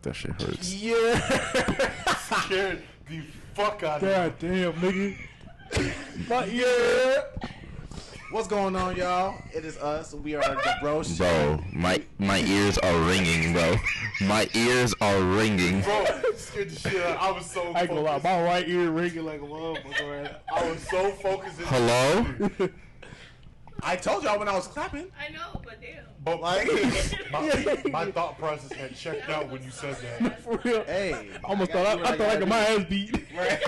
that shit hurts. Yeah. Scared the fuck out of me. God damn, nigga. But yeah. What's going on, y'all? It is us. We are the Bros. Bro, my ears are ringing, bro. My ears are ringing. Bro, scared the shit out. I was so I ain't gonna lie, focused. my right ear ringing like a motherfucker, man. I was so focused. Hello? I told y'all when I was clapping. I know, but damn. But my thought process had checked out when you said that. For real. Hey. I almost thought I got my ass beat. Right.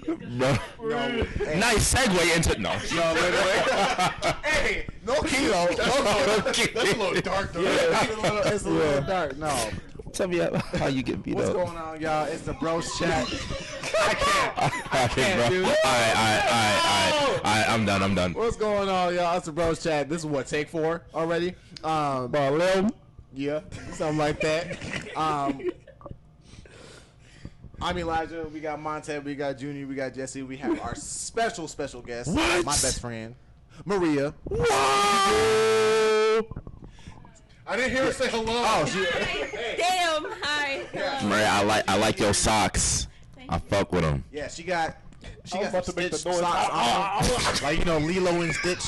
Bro. No. Hey. Nice segue into no. No, wait. Hey, no kilo. That's a little dark, though. Yeah, it's a little dark. No. Tell me how you get beat What's up. going on, y'all? It's the Bros Chat. I can't, bro. dude. I'm done. What's going on, y'all? It's the Bros Chat. This is what, take 4 already? Yeah, something like that. I'm Elijah. We got Monte. We got Junior. We got Jesse. We have our special guest, What? my best friend, Maria. Whoa! I didn't hear her say hello. Oh, she. Damn. Hi. Maria, I like your socks. I fuck with them. Yeah, she got I was about to make the Stitch noise. socks on. Like, you know, Lilo and Stitch.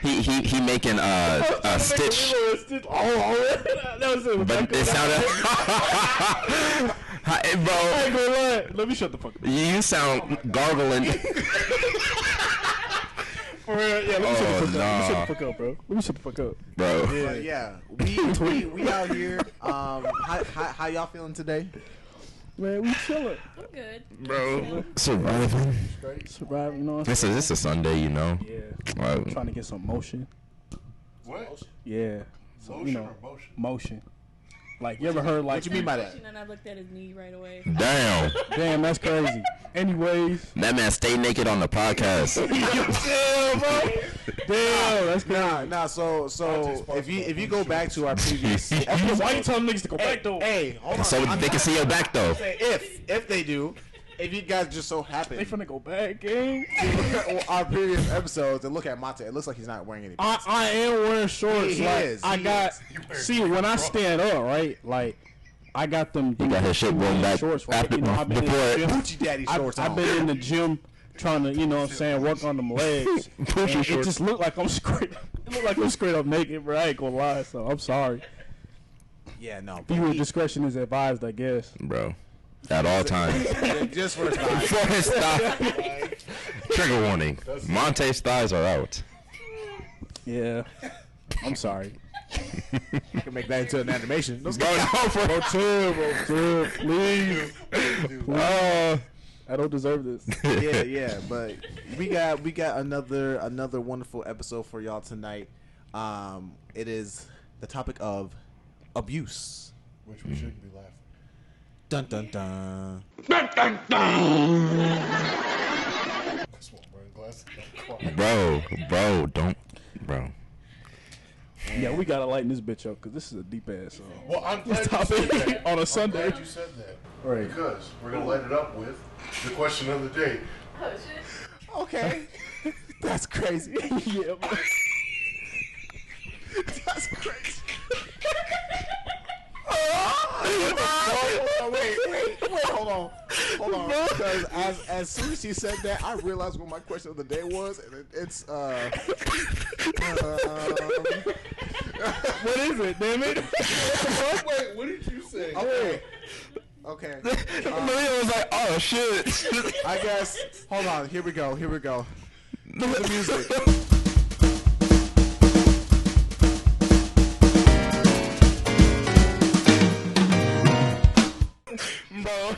He making Stitch. That was it. But it sounded. Hey, bro, I ain't gonna lie. Let me shut the fuck up. you sound gargling. For real, yeah, let me shut the fuck up. Let me nah. shut the fuck up, bro. Let me shut the fuck up. Bro. But yeah, we out here. How y'all feeling today? Man, we chilling. I'm good. Bro. Surviving. Surviving, you know what I'm This is a Sunday, you know. Yeah. Trying to get some motion. What? Yeah. So, Motion you know, or motion? motion. Like, you ever heard, like... What you mean by that? And I looked at his knee right away. Damn. Damn, that's crazy. Anyways. That man stay naked on the podcast. Damn, bro. Damn, that's crazy. Nah. So if you go back to our previous, Why you telling niggas to go back, though? hey, hold on. So they can see your back though. If they do, if you guys just so They happen finna go back, gang. to look at our previous episodes and look at Monte, it looks like he's not wearing any pants. I am wearing shorts. He like, is. I He got... is. See, when I stand up, right, like... I got them. He got his shit going back shorts, right? after, You know, I've been in the before gym. Gucci Daddy shorts I've on. been in the gym trying to, you know what I'm saying, work on them legs. Push your And it shorts. just looked like I'm straight. It looked like I'm straight up naked, bro. I ain't gonna lie, so I'm sorry. Yeah, no. Viewer discretion is advised, I guess. Bro. At all times. Just for his thighs. For his thigh. Trigger warning. Monte's thighs are out. Yeah. I'm sorry. You can make that into an animation. Let's go. Bro, chill, please. I don't deserve this. Yeah, but we got another wonderful episode for y'all tonight. It is the topic of abuse. Which we shouldn't be laughing. Dun dun dun. That's what I'm wearing glasses. Bro, don't. Bro. Yeah, we gotta lighten this bitch up because this is a deep ass song. Well, I'm glad you said that. On a I'm Sunday. glad you said that. Right. Because we're going to light it up with the question of the day. Oh, shit. Okay, that's crazy. Yeah, bro. That's crazy. Wait, hold on. Because as soon as she said that, I realized what my question of the day was, and it's What is it, damn it? Wait, what did you say? Okay. Maria was like, oh shit. I guess. Hold on. Here we go. The music. Bro.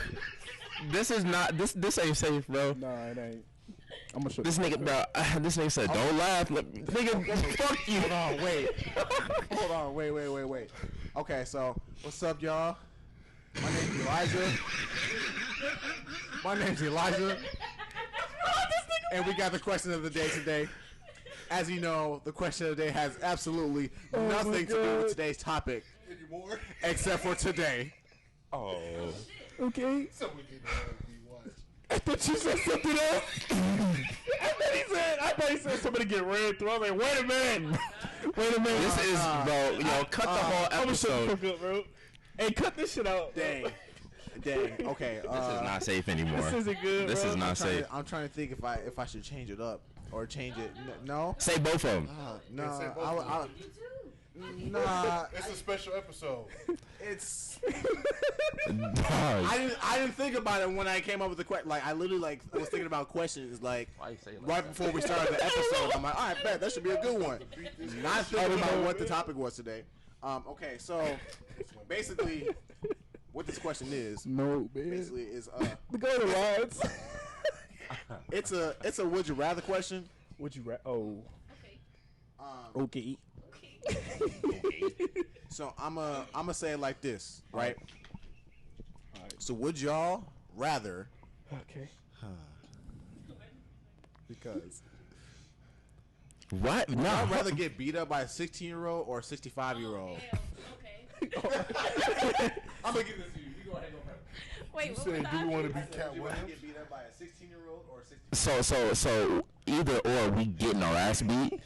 This is not this ain't safe, bro. Nah, it ain't. I'm gonna show This nigga, bro, this nigga said, don't laugh. Nigga, fuck you. Hold on. Wait. Okay, so what's up, y'all? My name's Elijah. And we got the question of the day today. As you know, the question of the day has absolutely nothing to do with today's topic. Anymore? Except for today. Oh. Okay. Someone get that. I thought you said something else. I thought he said somebody get ran through. I was like, wait a minute. Wait a minute. This is, bro. Yo, cut the whole I'm gonna shut the episode. fuck up, bro. Hey, cut this shit out. Dang. Okay. This is not safe anymore. This isn't good, This bro. is not safe. I'm trying to think if I should change it up or change it. No. Say both of them. No. say both of them. Nah. It's a special episode. It's. Dog. I didn't think about it when I came up with the question. Like I literally was thinking about questions like right before we started the episode. I'm like, all right, bet that should be a good one. Not thinking about what the topic was today. Okay, so basically, what this question is No, man. basically is Go to lines. it's a would you rather question. Would you Oh. Okay. Okay. So I'm a say it like this, right? All right. So would y'all rather? Okay. Because What? I'd No. rather get beat up by a 16-year-old or a 65-year-old. Okay. I'm gonna give this to you. You go ahead and go first. Wait, You what saying, was do you want to the be Do Cat you want to Williams? get beat up by a 16-year-old or a 65? So either or we getting our ass beat.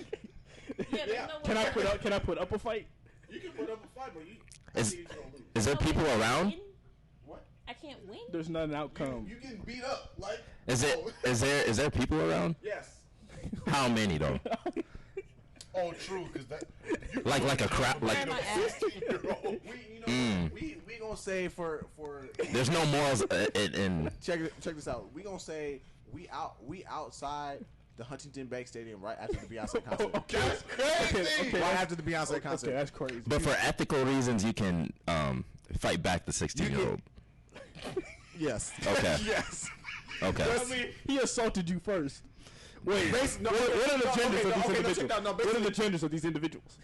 Yeah, there's no Can way. I put up a fight? You can put up a fight, but you. Is- I think you're gonna lose. Is there No way people I can around? win? What? I can't win. There's not an outcome. You can beat up like. Is there people around? Yes. How many though? Oh, true, because that. you Like a crap. Why Like am I asking? We gonna say for there's no morals in. check this out. We gonna say we outside the Huntington Bank Stadium right after the Beyonce concert. That's crazy. Okay. Right after the Beyonce concert. Okay, that's crazy. But for ethical reasons, you can fight back the 16-year-old. Yes. Okay. Yes. Okay. I mean, he assaulted you first. Wait, No, what are the no, genders okay, of these no, individuals? no, What are the basically- genders of these individuals?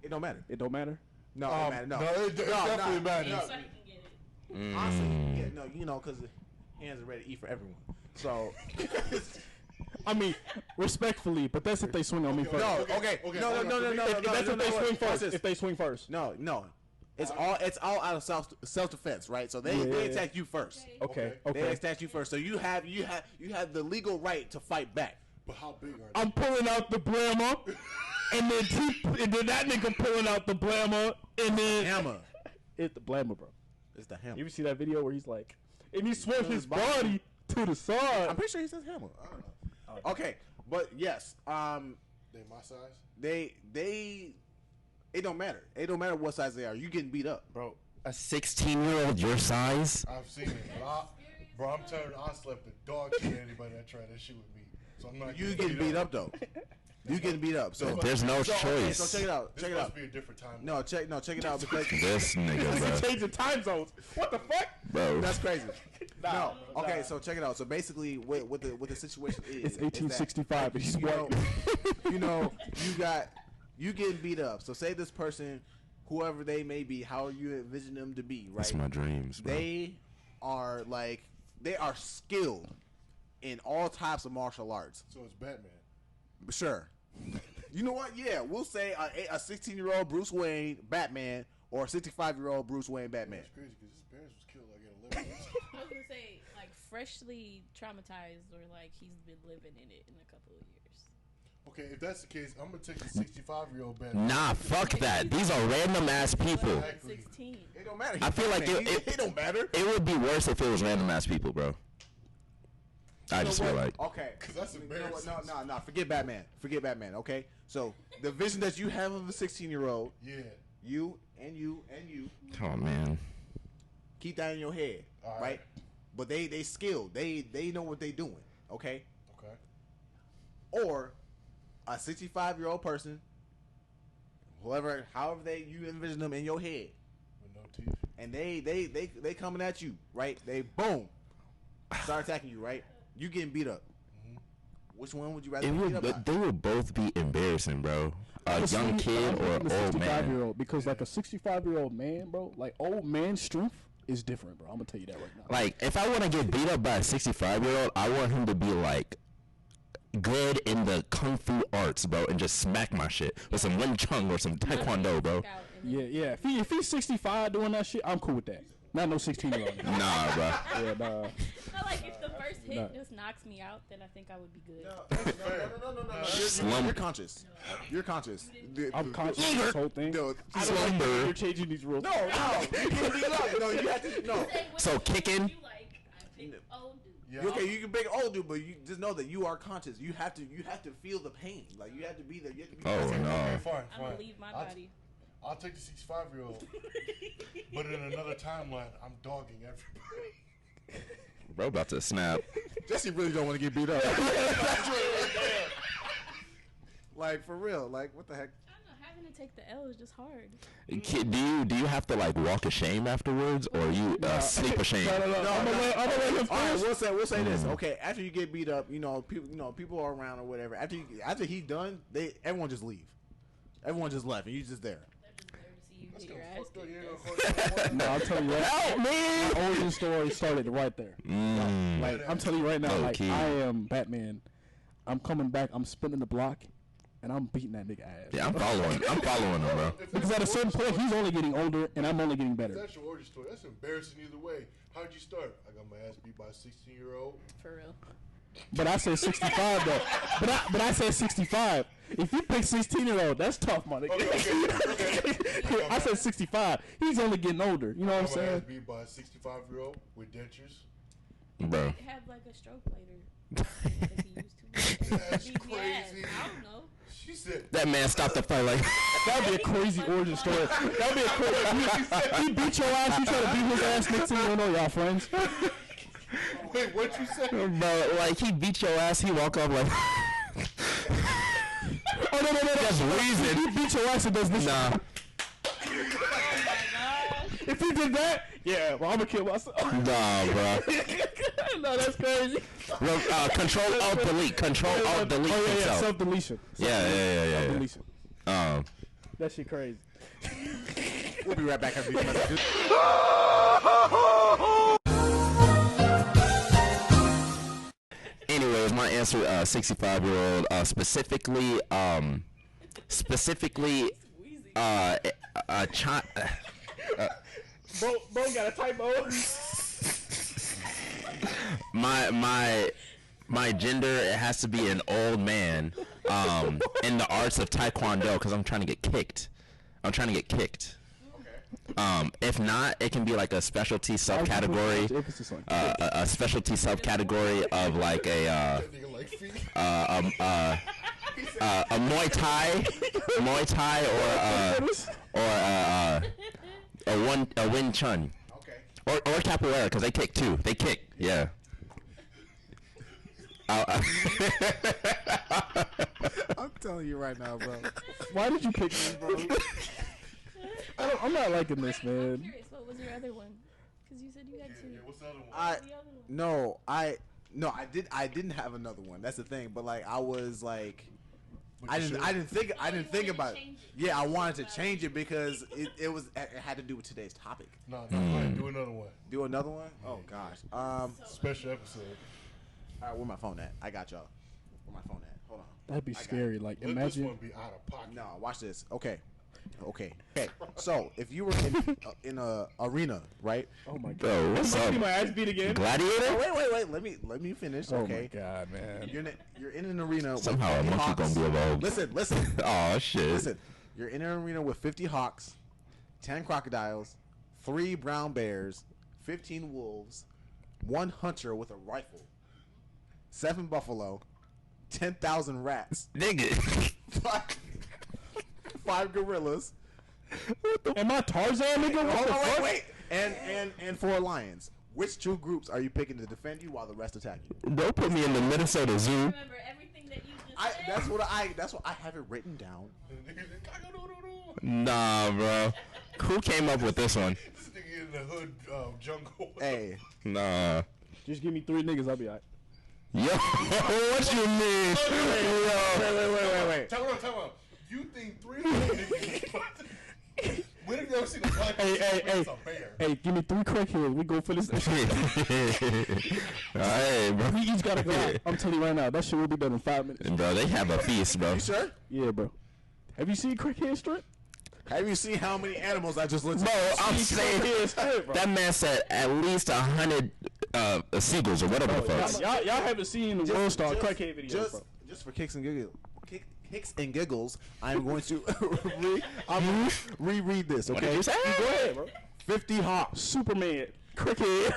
It don't matter. It don't matter. No, it matter. No. No, it definitely matters. no. Anybody can get it. Honestly, yeah, no, because hands are ready to eat for everyone. So. I mean, respectfully, but that's if they swing on me first. No, Okay, okay. okay, No. hold on. If that's if they swing first. If If they swing first. No. It's all out of self defense, right? So they Yeah. attack you first. Okay. They Okay. attack you first. So you have the legal right to fight back. But how big are they? I'm pulling out the blammer, and then that nigga pulling out the blammer, and then Hammer. it's the blammer, bro. It's the You hammer. ever see that video where he's like, and he swung his his body. body to the side? I'm pretty sure he says hammer. I don't know. Okay, but yes, They my size? it don't matter. It don't matter what size they are. You getting beat up. Bro, A 16-year-old your size? I've seen it. Bro, I'm telling you, I slept the dog shit at anybody that tried that shit with me. So I'm not You getting beat up though. You getting beat up. So There's no okay, choice. so check it out. This Check it must out. be a different time. No, check it out because This nigga, bro. Changing time zones. What the fuck? Bro. that's crazy. No. Okay, so check it out. So basically, what the situation is? It's 1865 and he's you know, white. you getting beat up. So say this person, whoever they may be, how you envision them to be, right? That's my dreams, bro. They are skilled in all types of martial arts. So it's Batman. Sure. You know what? Yeah, we'll say a 16-year-old Bruce Wayne Batman or a 65-year-old Bruce Wayne Batman. It's crazy because his parents was killed like at 11 years. I was gonna say like freshly traumatized or like he's been living in it in a couple of years. Okay, if that's the case, I'm going to take the 65-year-old Batman. Nah, fuck that. These are random ass people. Exactly. 16. It don't matter. I feel like it don't matter. It would be worse if it was random ass people, bro. I just feel like. Okay. 'Cause that's You know what? embarrassing. No. Forget Batman. Okay. So the vision that you have of a 16-year-old, Yeah. you Oh man. keep that in your head, All right? right. But they skilled. They know what they doing. Okay. Okay. Or a 65-year-old person, however you envision them in your head, With no teeth. and they coming at you, right? They boom, start attacking you, right? You getting beat up. Which one would you rather It be beat would. up by? They would both be embarrassing, bro. A young kid or an old man. 65-year-old, because like a 65-year-old man, bro, like old man strength is different, bro. I'm gonna tell you that right now. Like, if I want to get beat up by a 65-year-old, I want him to be like good in the kung fu arts, bro, and just smack my shit with some Wing Chun or some Taekwondo, bro. Out and then- Yeah. If he's 65 doing that shit, I'm cool with that. Not no 16-year-old. Nah, bro. Yeah, nah. Not like it's the first hit just knocks me out, then I think I would be good. No. You're conscious. You're conscious. I'm conscious of this whole thing. No, I don't like that you're changing these rules. No. You can't beat up. No, you have to. No. So kicking. You like, I pick old dude. Yeah. Okay, you can pick old dude, but you just know that you are conscious. You have to feel the pain. Like you have to be there. You have to be Oh Okay, no. fine. I'm gonna leave my body. I'll take the 65-year-old, but in another timeline, I'm dogging everybody. Bro, about to snap. Jesse really don't want to get beat up. Like for real. Like what the heck? I don't know, having to take the L is just hard. Do you have to like walk ashamed afterwards, or you sleep ashamed? No. I'm gonna let him All right, finish. we'll say this. Okay, after you get beat up, people are around or whatever. After he's done, everyone just leave. Everyone just left, and you just there. They're just there to see you get your ass Fuck up, you kicked. ain't gonna call No, I'll tell you right. Help me! My origin story started right there. Like I'm telling you right now, like Low-key. I am Batman. I'm coming back. I'm spinning the block, and I'm beating that nigga ass. Yeah, I'm following him, bro. Because at a certain point, he's only getting older, and I'm only getting If better. that's your origin story, that's embarrassing either way. How'd you start? I got my ass beat by a 16-year-old. For real. But I said 65 though. But I said 65. If you pick 16-year-old, that's tough, money. Okay. I said 65. He's only getting older. You know what I'm I got my ass saying? beat by a 65-year-old with dentures. Bro. Have like a stroke later. If he used to. That's Beat me ass. crazy. I don't know. She said, That man stopped the fight like. That'd be a crazy origin story. That'd be a crazy. He beat your ass. You try to beat his ass. Next thing you don't know, y'all friends. wait, what you say? Bro, like he beat your ass, he walk up like. Oh no. Just wheezing. He beat your ass and does this. Nah. If he did that, yeah, well, I'm gonna kill myself. Nah, bro. No, that's crazy. Control Alt Delete. Control Alt Delete Oh yeah, himself. self deletion. Yeah. Deletion. That shit crazy. We'll be right back after these messages. Anyways, my answer, 65-year-old, specifically, Bo got a typo. my gender, it has to be an old man, in the arts of Taekwondo, because I'm trying to get kicked. If not, it can be like a specialty subcategory, a specialty subcategory of like a Muay Thai, or a Wing Chun, or capoeira, because they kick too. They kick, yeah. I'm telling you right now, bro. Why did you pick me, bro? I'm not liking this, I'm man. curious, what was your other one? Because you said you had two. Yeah, what's the other one? The other one. I didn't have another one. That's the thing. But like I was like, I didn't think about it. Yeah, I wanted to change it because it had to do with today's topic. No, go ahead, do another one. Do another one? Oh gosh. Special episode. All right, where my phone at? I got y'all. Where my phone at? Hold on. That'd be scary. Like, Let this imagine. one be out of pocket. No, watch this. Okay. So if you were in a arena, right? Oh my god. Bro, what's up? See my ass beat again. Gladiator? Oh, wait. Let me finish. Oh Okay. my god, man. You're in an arena. Somehow a with 50 monkey hawks. gonna be evolved. Listen. Oh shit. Listen. You're in an arena with 50 hawks, 10 crocodiles, 3 brown bears, 15 wolves, 1 hunter with a rifle, 7 buffalo, 10,000 rats, Nigga. 5 gorillas. Am I Tarzan, nigga? What Hold the on, fuck? wait. And 4 lions. Which 2 groups are you picking to defend you while the rest attack you? Don't put me in the Minnesota Zoo. Remember everything that you just said? That's what I have it written down. Nah, bro. Who came up with this one? This nigga in the hood jungle. Hey, Nah. Just give me 3 niggas, I'll be alright. Yo, what you mean? Yo. wait. Tell him. You think 300 niggas? When have you ever seen a black Hey, a bear? Hey, give me 3 crackheads. We go for this. Alright, bro. We each gotta go out. I'm telling you right now, that shit will be done in 5 minutes. Bro, they have a feast, bro. You sure? Yeah, bro. Have you seen crackhead strip? Have you seen how many animals I just listed? Bro, I'm saying Crackhead strip, bro. that man said at least 100 seagulls or whatever the fuck. Y'all haven't seen the World Star crackhead video, bro. Just for kicks and giggles, I'm going to reread this. What did Okay, you say? Go ahead, bro. 50 hawks. Superman, crackhead.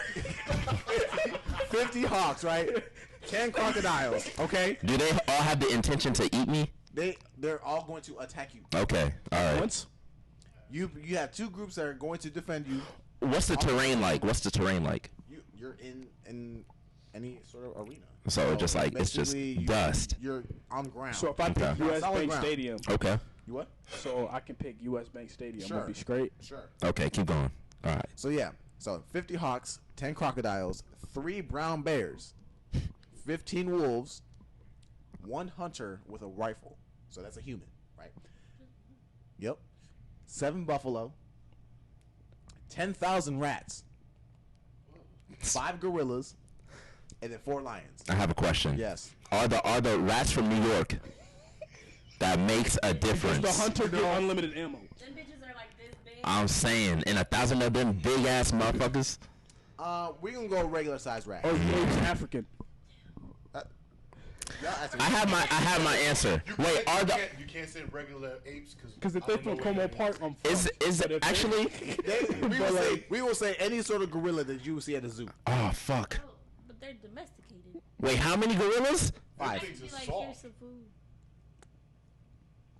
50 hawks, right? 10 crocodiles. Okay, Do they all have the intention to eat me? they're all going to attack you. Okay, all right. Once. You have two groups that are going to defend you. What's the terrain like? You're in any sort of arena. So just like it's just basically, dust. You're on ground. So if I pick Okay. U.S. Solid Bank ground. Stadium, Okay. You what? so I can pick U.S. Bank Stadium, Sure. I'll be straight. Sure. Okay, keep going. All right. So yeah, so 50 hawks, 10 crocodiles, 3 brown bears, 15 wolves, 1 hunter with a rifle. So that's a human, right? Yep. 7 buffalo, 10,000 rats, 5 gorillas, and then 4 lions. I have a question. Yes. Are the rats from New York? That makes a Does difference. the hunter get unlimited ammo? Them bitches are like this big. I'm saying, and 1,000 of them big ass motherfuckers. We're gonna go regular size rat. Or the apes African? I have my answer. Wait, are the you can't say regular apes Because if they from Como Park, I'm fucked. is But it if they- actually? We will say any sort of gorilla that you will see at a zoo. Oh fuck! Oh, but they're domesticated. Wait, how many gorillas? 5. Things Be are like, soft. here's some food.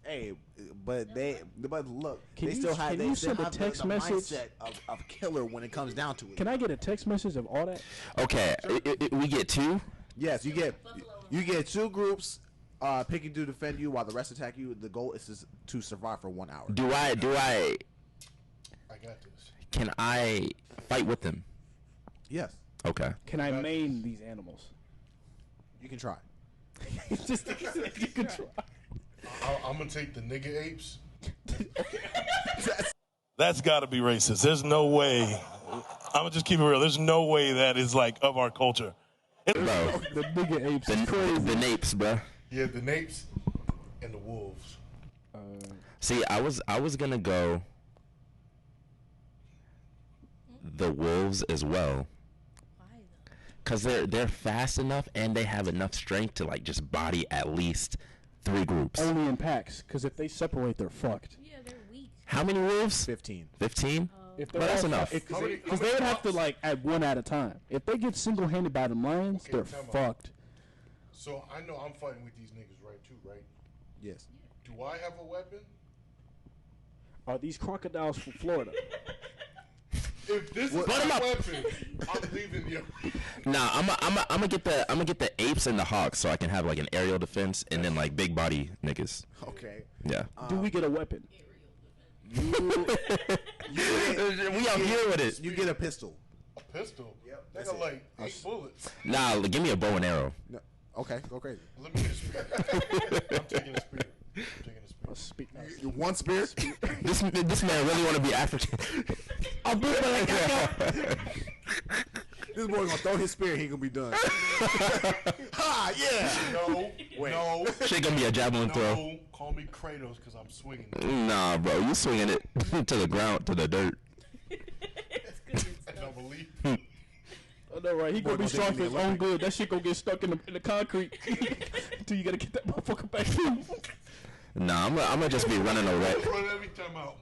Hey, but look, Can they you- still have can they you still send a have text the message? mindset of killer when it comes down to it. Can I get a text message of all that? Okay, we get 2. Yes, you get 2 groups picking to defend you while the rest attack you. The goal is to survive for 1 hour. Do I? I got this. Can I fight with them? Yes, Okay. Can I maim these animals? you can try. Just you can try. I'm gonna take the nigga apes. That's got to be racist. There's no way. I'm gonna just keep it real. There's no way that is like of our culture. Bro, The bigger apes is crazy. the napes, bro. Yeah, the napes and the wolves. See, I was gonna go the wolves as well, Why though? cause they're fast enough and they have enough strength to like just body at least 3 groups. Only in packs, because if they separate, they're fucked. Yeah, they're weak. How many wolves? 15. 15. If Well, that's all- enough. if- How many- Because how they many would have to pups? like at one at a time. If they get single-handed by the lions, Okay, they're time out. fucked. So I know I'm fighting with these niggas, right? Too, right? Yes. Do I have a weapon? Are these crocodiles from Florida? If this is Put 'em my up. weapon, I'm leaving you. Nah, I'm gonna get the apes and the hawks so I can have like an aerial defense and then like big body niggas. Okay. Yeah. Do we get a weapon? We out here with it. You get a pistol. A pistol. Yep, They that's got it. like 8 bullets. Nah, give me a bow and arrow. No. Okay, go crazy. Let me get a spear. I'm taking a spear. One spear. This man really want to be African. This boy gonna throw his spear. He gonna be done. Ha! Yeah. No. Wait. No. Shit gonna be a javelin throw. No. Call me Kratos because I'm swinging. Nah, bro, you swinging it to the ground, to the dirt. That's good And stuff. I believe. I know, right? He Boy gonna be gonna strong think for he his own good. That shit gonna get stuck in the concrete until you gotta get that motherfucker back in. Nah, I'm gonna just be running away. Run every time out.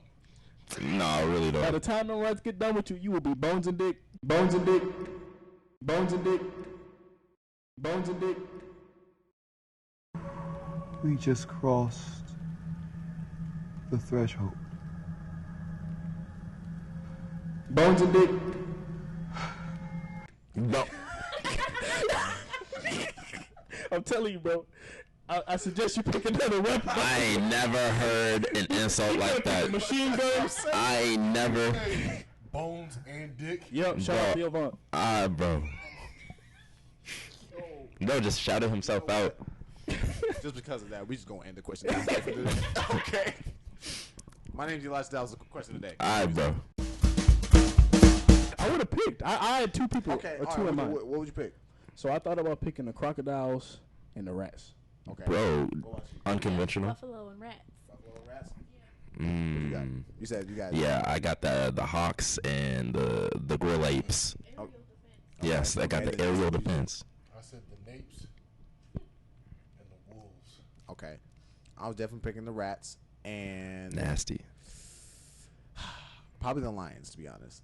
Nah, I really By the don't. time the rats get done with you, you will be bones and dick, bones and dick, bones and dick, bones and dick. We just crossed the threshold. Bones and dick. No. I'm telling you, bro. I suggest you pick another weapon. I ain't never heard an insult like that. Machine gun. I ain't never. Bones and dick. Yep, shout out to Yvonne. Bro. Bro just shouted himself out. Just because of that, we just gonna end the question. Okay. My name's Elijah. That was the question of the day. Alright, bro. I would have picked. I had 2 people, Okay. or all 2 right, in mind. what would you pick? So I thought about picking the crocodiles and the rats. Okay. Bro, unconventional. Buffalo and rats. Buffalo and rats. You got. Mm, You said you got. yeah, I got the hawks and the grill apes. Aerial defense. Yes, that got the aerial defense. I said the Napes and the Wolves. Okay. I was definitely picking the Rats and Nasty. probably the Lions, to be honest.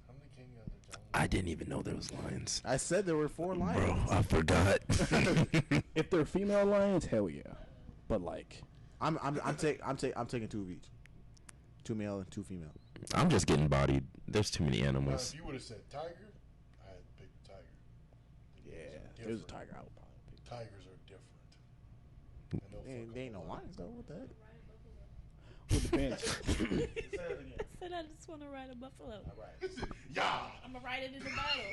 How many king are there, John? I didn't even know there was lions. I said there were 4 Bro, Lions. I forgot. If they're female lions, hell yeah. But like, I'm taking 2 of each. 2 male and 2 female. I'm just getting bodied. There's too many Now, animals. if you would have said tiger, I had picked tiger. yeah, Different. there's a tiger out. Tigers are different. And they'll fuck They ain't up no a lot. lions though. What the heck? It depends. I said I just want to ride a buffalo. Yeah. I'm gonna ride it in the battle.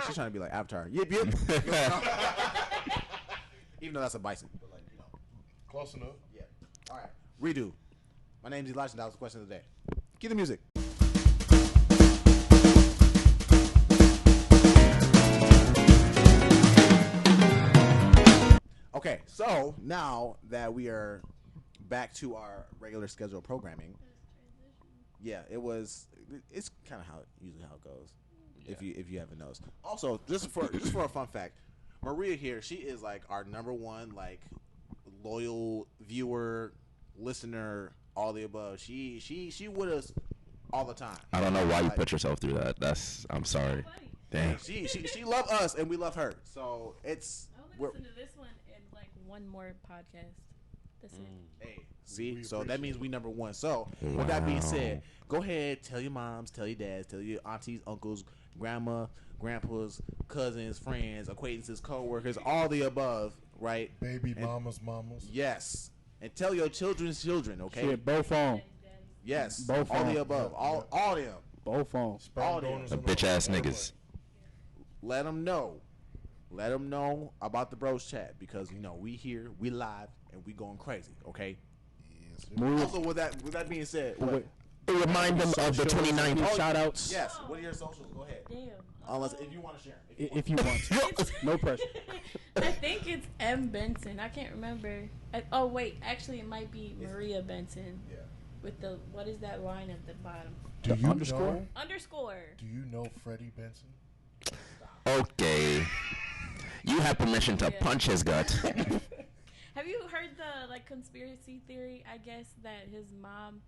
She's trying to be like Avatar. Yip yip. Even though that's a bison. But like, Close enough. Yeah. All right. Redo. My name's Elijah. That was the question of the day. Get the music. Okay, so now that we are back to our regular scheduled programming, yeah, it's kind of usually how it goes. If you haven't noticed. Also, just for a fun fact, Maria here, she is like our #1 like loyal viewer, listener, all the above. She with us all the time. I don't know why you Like, put yourself through that. I'm sorry. Dang. She love us and we love her. So it's I only we're, listen to this one and like one more podcast. That's it. hey, see, We so that appreciate means it. we #1. So with that being Wow. said, go ahead, tell your moms, tell your dads, tell your aunties, uncles, grandma, grandpas, cousins, friends, acquaintances, co-workers, all the above, right? Baby And- mamas. Yes. And tell your children's children, okay? Shit, both on. Yes. Both all on. the above. Yeah, All them. Both on. Sperm All them. donors The and all. bitch ass All niggas. Let them know. Let them know about the bros chat because we here, we live, and we going crazy, okay? Yes, sir. Maria, Also, with that being said, what? wait, Remind them of the 29th. shout outs Yes. What are your socials? Go ahead. Damn. Unless if you want to share 'em. if you want to. No pressure. I think it's M. Benson. I can't remember. Oh wait, actually it might be Maria Benson. Yeah. With the what is that line at the bottom? Do you underscore? know? Underscore. Do you know Freddie Benson? Okay. You have permission to Yeah. punch his gut. Have you heard the like conspiracy theory? I guess that his mom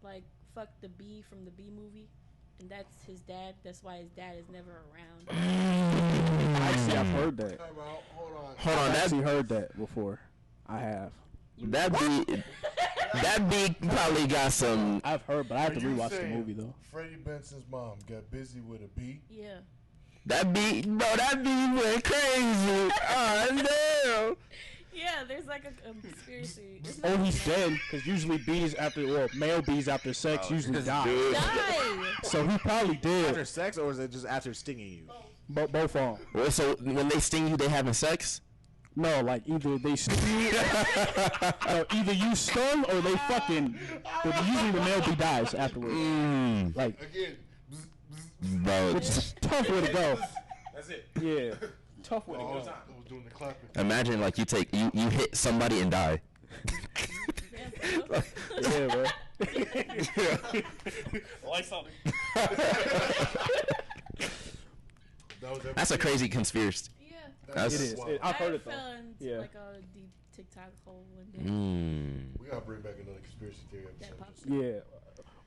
like fucked the bee from the Bee movie, and that's his dad. That's why his dad is never around. Actually, I've heard that. Time out. Hold on. Hold on, I've actually heard that before. I have. that bee probably got some. I've heard, but I have to Are you rewatch the saying movie though. Freddie Benson's mom got busy with a bee. Yeah. That bee went crazy. Oh Yeah, there's like a conspiracy. It's Oh, not- he's dead because usually male bees after sex usually die. Die. So he probably After did. sex, or is it just after stinging you? Both on. no! Well, so when they sting you, they having sex? No, like either they or either you stung or they fucking. But usually the male bee dies afterwards. Like, Again. Bro, which is a tough way to go. That's it. Yeah, tough way to Oh, go. I was doing the clapping. imagine like you hit somebody and die. Yeah, bro. That's a crazy conspiracy. Yeah. That's It is. wild. I've heard I it though. fell into Yeah. like a deep TikTok hole one day. We gotta bring back another conspiracy theory That episode. pops Yeah.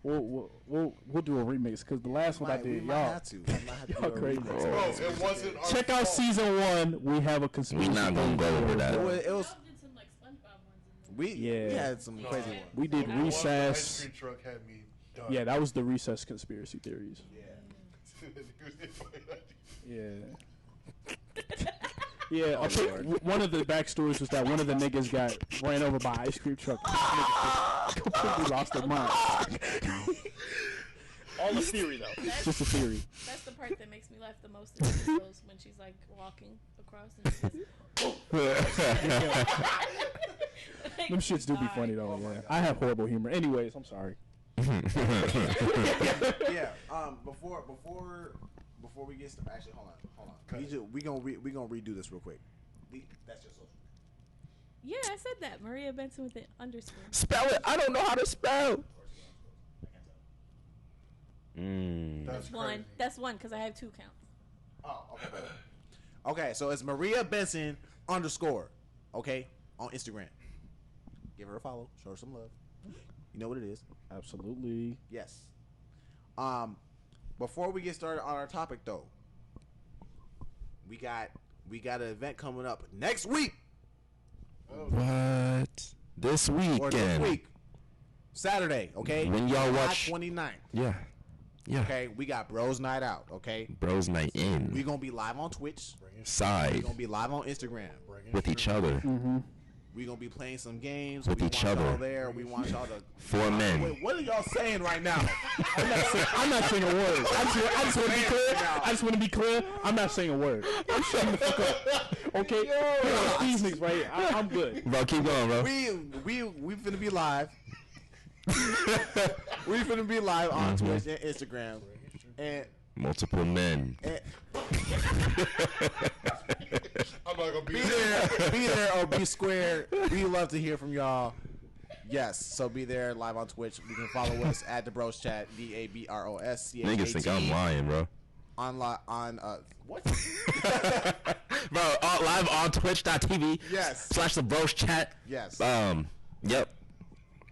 We'll do a remix because the last one I We did, might y'all have to. We might have to y'all do a crazy. remix. Bro, it wasn't our Check out fault. season 1. We have a conspiracy. We not gonna go theory. over that. It was Y'all did some like SpongeBob ones in there. we Yeah. had some crazy ones. We did The one with the ice recess. cream truck had me done. Yeah, that was the recess conspiracy theories. Yeah. Yeah, okay. One of the backstories was that one of the niggas got ran over by an ice cream truck. Niggas completely lost their mind. All a theory, though. Just a theory. That's the part that makes me laugh the most in the episodes when she's like walking across and she says, like, Them shits do be die. funny, though. Yeah. I have horrible humor. Anyways, I'm sorry. Yeah. Before we get started, actually, hold on. We gonna redo this real quick. That's your social. Yeah, I said that. Maria Benson with the underscore. Spell it. I don't know how to spell. That's one. crazy. That's one because I have 2 counts. Oh, okay. Okay, so it's Maria Benson _ okay, on Instagram. Give her a follow. Show her some love. You know what it is. Absolutely. Yes. Before we get started on our topic, though, we got an event coming up next week What? This or this weekend? week, Saturday. Okay, When y'all watch- July 29th. Yeah. Yeah. Okay, we got Bros Night Out. Okay, Bros night in. we gonna be live on Twitch. We Side gonna be live on Instagram. with each other. We gonna be playing some games With we each want y'all other. there. We want y'all to. 4 men. Wait, what are y'all saying right now? I'm not saying a word. I just want to be clear. I just want to be clear. I'm not saying a word. I'm shutting the fuck up. Okay? These niggas right here. I'm good. Bro, keep going, bro. We finna be live. We finna be live on Twitch and Instagram. And Multiple men. I'm not gonna be there or be square. We love to hear from y'all. Yes, so be there live on Twitch. You can follow us at the Bros Chat, DABROSCHAT. Niggas think I'm lying, bro. on what? Bro, live on twitch.tv. Yes. / the bros chat. Yes. Yep.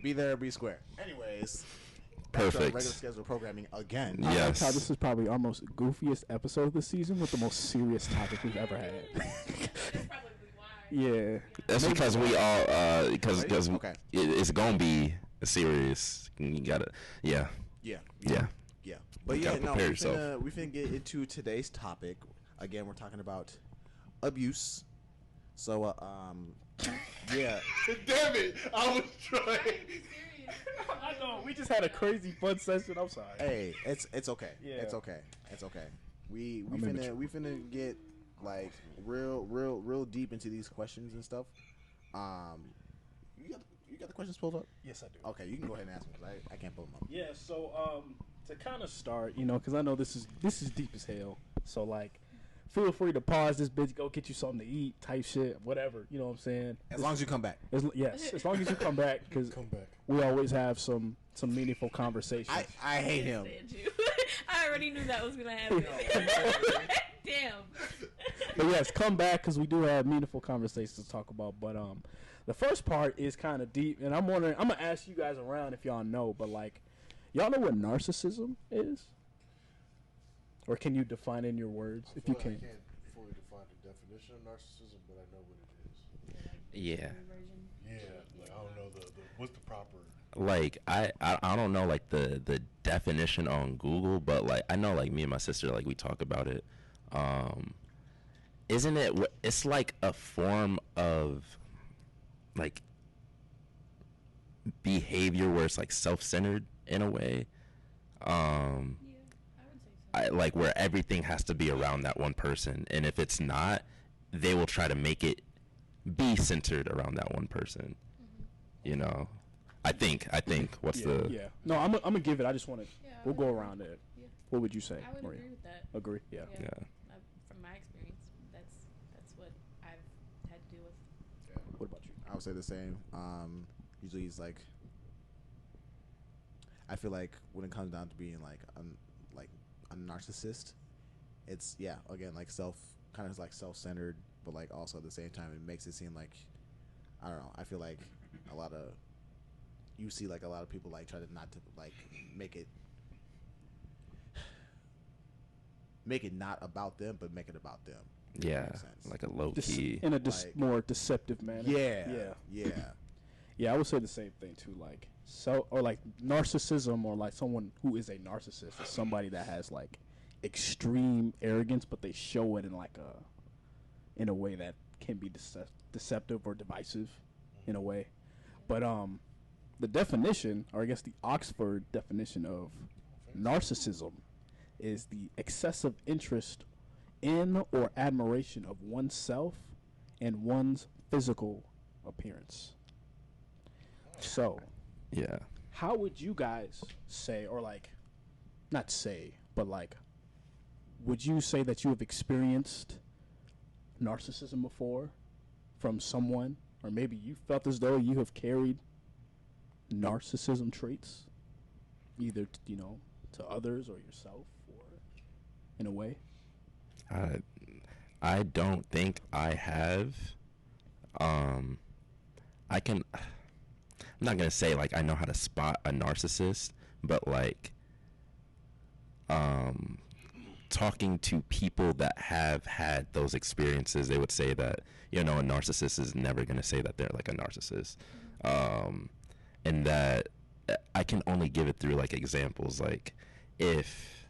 Be there or be square. Anyways, back to our Perfect. regular scheduled programming again. I like Yes. how this is probably our most goofiest episode of the season with the most serious topic we've ever had. That's probably why. Yeah. That's because we all, because Okay. it's gonna be serious. You gotta, yeah. Yeah. Yeah. Yeah. But You yeah, gotta no, prepare we yourself. finna get into today's topic. Again, we're talking about abuse. So, yeah. Damn it! I was trying. I know. We just had a crazy fun session. I'm sorry. Hey, it's okay. Yeah. It's okay. It's okay. We I'm immature. finna get like real deep into these questions and stuff. You got the questions pulled up? Yes, I do. Okay, you can go ahead and ask me 'cause I can't pull them up. Yeah, so to kind of start, because I know this is deep as hell. So like, feel free to pause this bitch, go get you something to eat, type shit, whatever. You know what I'm saying? As long as you come back. Yes, as long as you come back, because Come back. we always have some meaningful conversations. I hate him. Said you. I already knew that was gonna happen. Damn. But yes, come back because we do have meaningful conversations to talk about. But the first part is kind of deep, and I'm wondering. I'm gonna ask you guys around if y'all know, but like, y'all know what narcissism is, or can you define it in your words if you I can? can't fully define the definition of narcissism, but I know what it is. Yeah. Yeah, like I don't know the what's the proper. Like I don't know like the definition on Google, but like I know like me and my sister like we talk about it. Isn't it? It's like a form of like behavior where it's like self-centered in a way. Yeah, I would say so. Like where everything has to be around that one person, and if it's not, they will try to make it be centered around that one person. You know, I think. What's Yeah, the? yeah. No, I'm gonna give it. I just want to. Yeah, I We'll would go agree. around it. Yeah. What would you say, I would Maria? agree with that. Agree. Yeah. Yeah. From my experience, that's what I've had to deal with. What about you? I would say the same. Usually it's like I feel like when it comes down to being like a narcissist, it's again like kind of like self-centered, but like also at the same time it makes it seem like I don't know. I feel like you see like a lot of people like try to not to like make it not about them, but make it about them. Yeah, Makes sense. like a low Dece- key. in a Like- more deceptive manner. Yeah. Yeah, I would say the same thing too. Like or like narcissism, or like someone who is a narcissist is somebody that has like extreme arrogance, but they show it in a way that can be deceptive or divisive, in a way. But the definition, or I guess the Oxford definition of narcissism, is the excessive interest in or admiration of oneself and one's physical appearance. So, Yeah. how would you guys say, or like, not say, but like, would you say that you have experienced narcissism before from someone, or maybe you felt as though you have carried narcissism traits, either to others or yourself, or in a way? I don't think I have. I can. I'm not gonna say like I know how to spot a narcissist, but like, talking to people that have had those experiences, they would say that a narcissist is never gonna say that they're like a narcissist, and that I can only give it through like examples. Like, if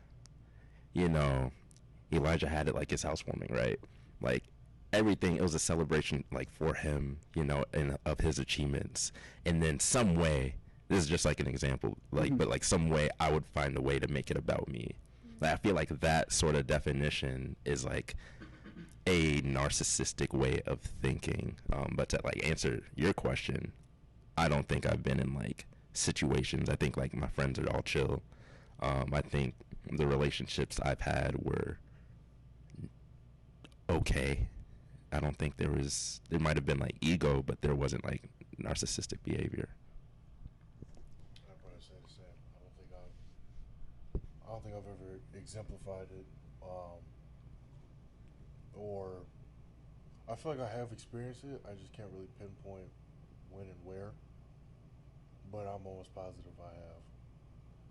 Elijah had it like his housewarming, right? Like, everything, it was a celebration like for him, and of his achievements. And then some way, this is just like an example, like, but like some way I would find a way to make it about me. Like, I feel like that sort of definition is like a narcissistic way of thinking. But to like answer your question, I don't think I've been in like situations. I think like my friends are all chill. I think the relationships I've had were okay. I don't think there might have been like ego, but there wasn't like narcissistic behavior. I'd probably say the same. I don't think I've ever exemplified it, or I feel like I have experienced it. I just can't really pinpoint when and where, but I'm almost positive I have.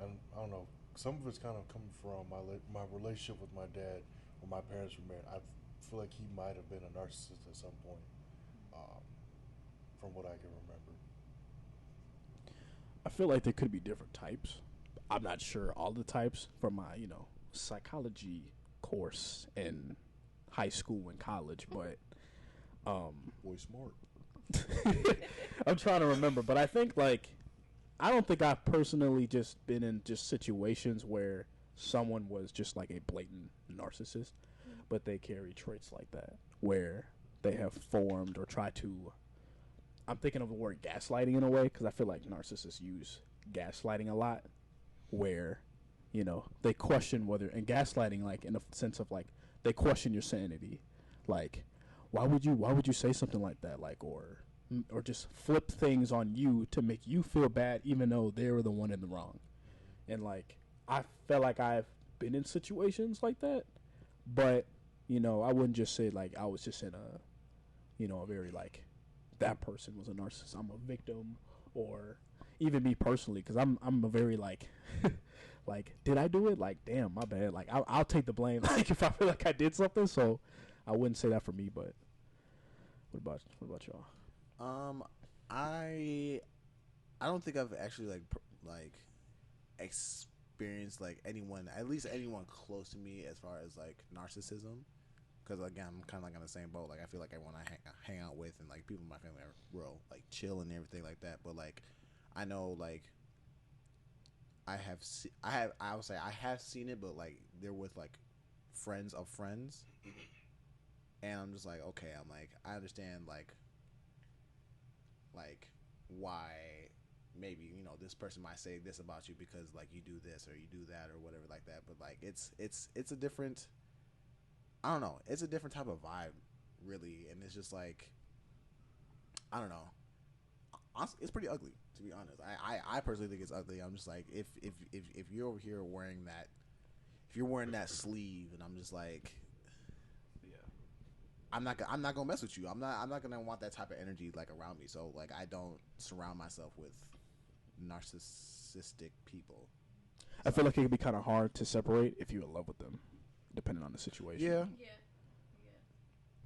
And I don't know. Some of it's kind of coming from my relationship with my dad when my parents were married. I feel like he might have been a narcissist at some point, from what I can remember. I feel like there could be different types. I'm not sure all the types from my, psychology course in high school and college, but Boy, smart. I'm trying to remember. But I think I don't think I've personally just been in just situations where someone was just like a blatant narcissist, but they carry traits like that where they have formed or try to. I'm thinking of the word gaslighting in a way because I feel like narcissists use gaslighting a lot, where they question whether, and gaslighting like in a sense of like they question your sanity, like why would you say something like that, like or just flip things on you to make you feel bad even though they were the one in the wrong. And like I felt like I've been in situations like that, but I wouldn't just say like I was just in a very like that person was a narcissist, I'm a victim, or even me personally, because I'm a very like like did I do it, like damn my bad, like I'll take the blame like if I feel like I did something. So I wouldn't say that for me. But what about y'all? I don't think I've actually like experienced like anyone, at least anyone close to me, as far as like narcissism. Because again, I'm kind of like on the same boat. Like I feel like everyone I hang out with and like people in my family are real like chill and everything like that. But like I know like I would say I have seen it, but like they're with like friends of friends, and I'm just like okay, I'm like I understand like why maybe this person might say this about you because like you do this or you do that or whatever like that. But like it's a different, I don't know, it's a different type of vibe really, and it's just like I don't know, it's pretty ugly to be honest. I personally think it's ugly. I'm just like if you're over here wearing that, if you're wearing that sleeve, and I'm just like I'm not gonna mess with you. I'm not gonna want that type of energy like around me. So like I don't surround myself with narcissistic people. I feel like it can be kind of hard to separate if you're in love with them, depending on the situation. Yeah.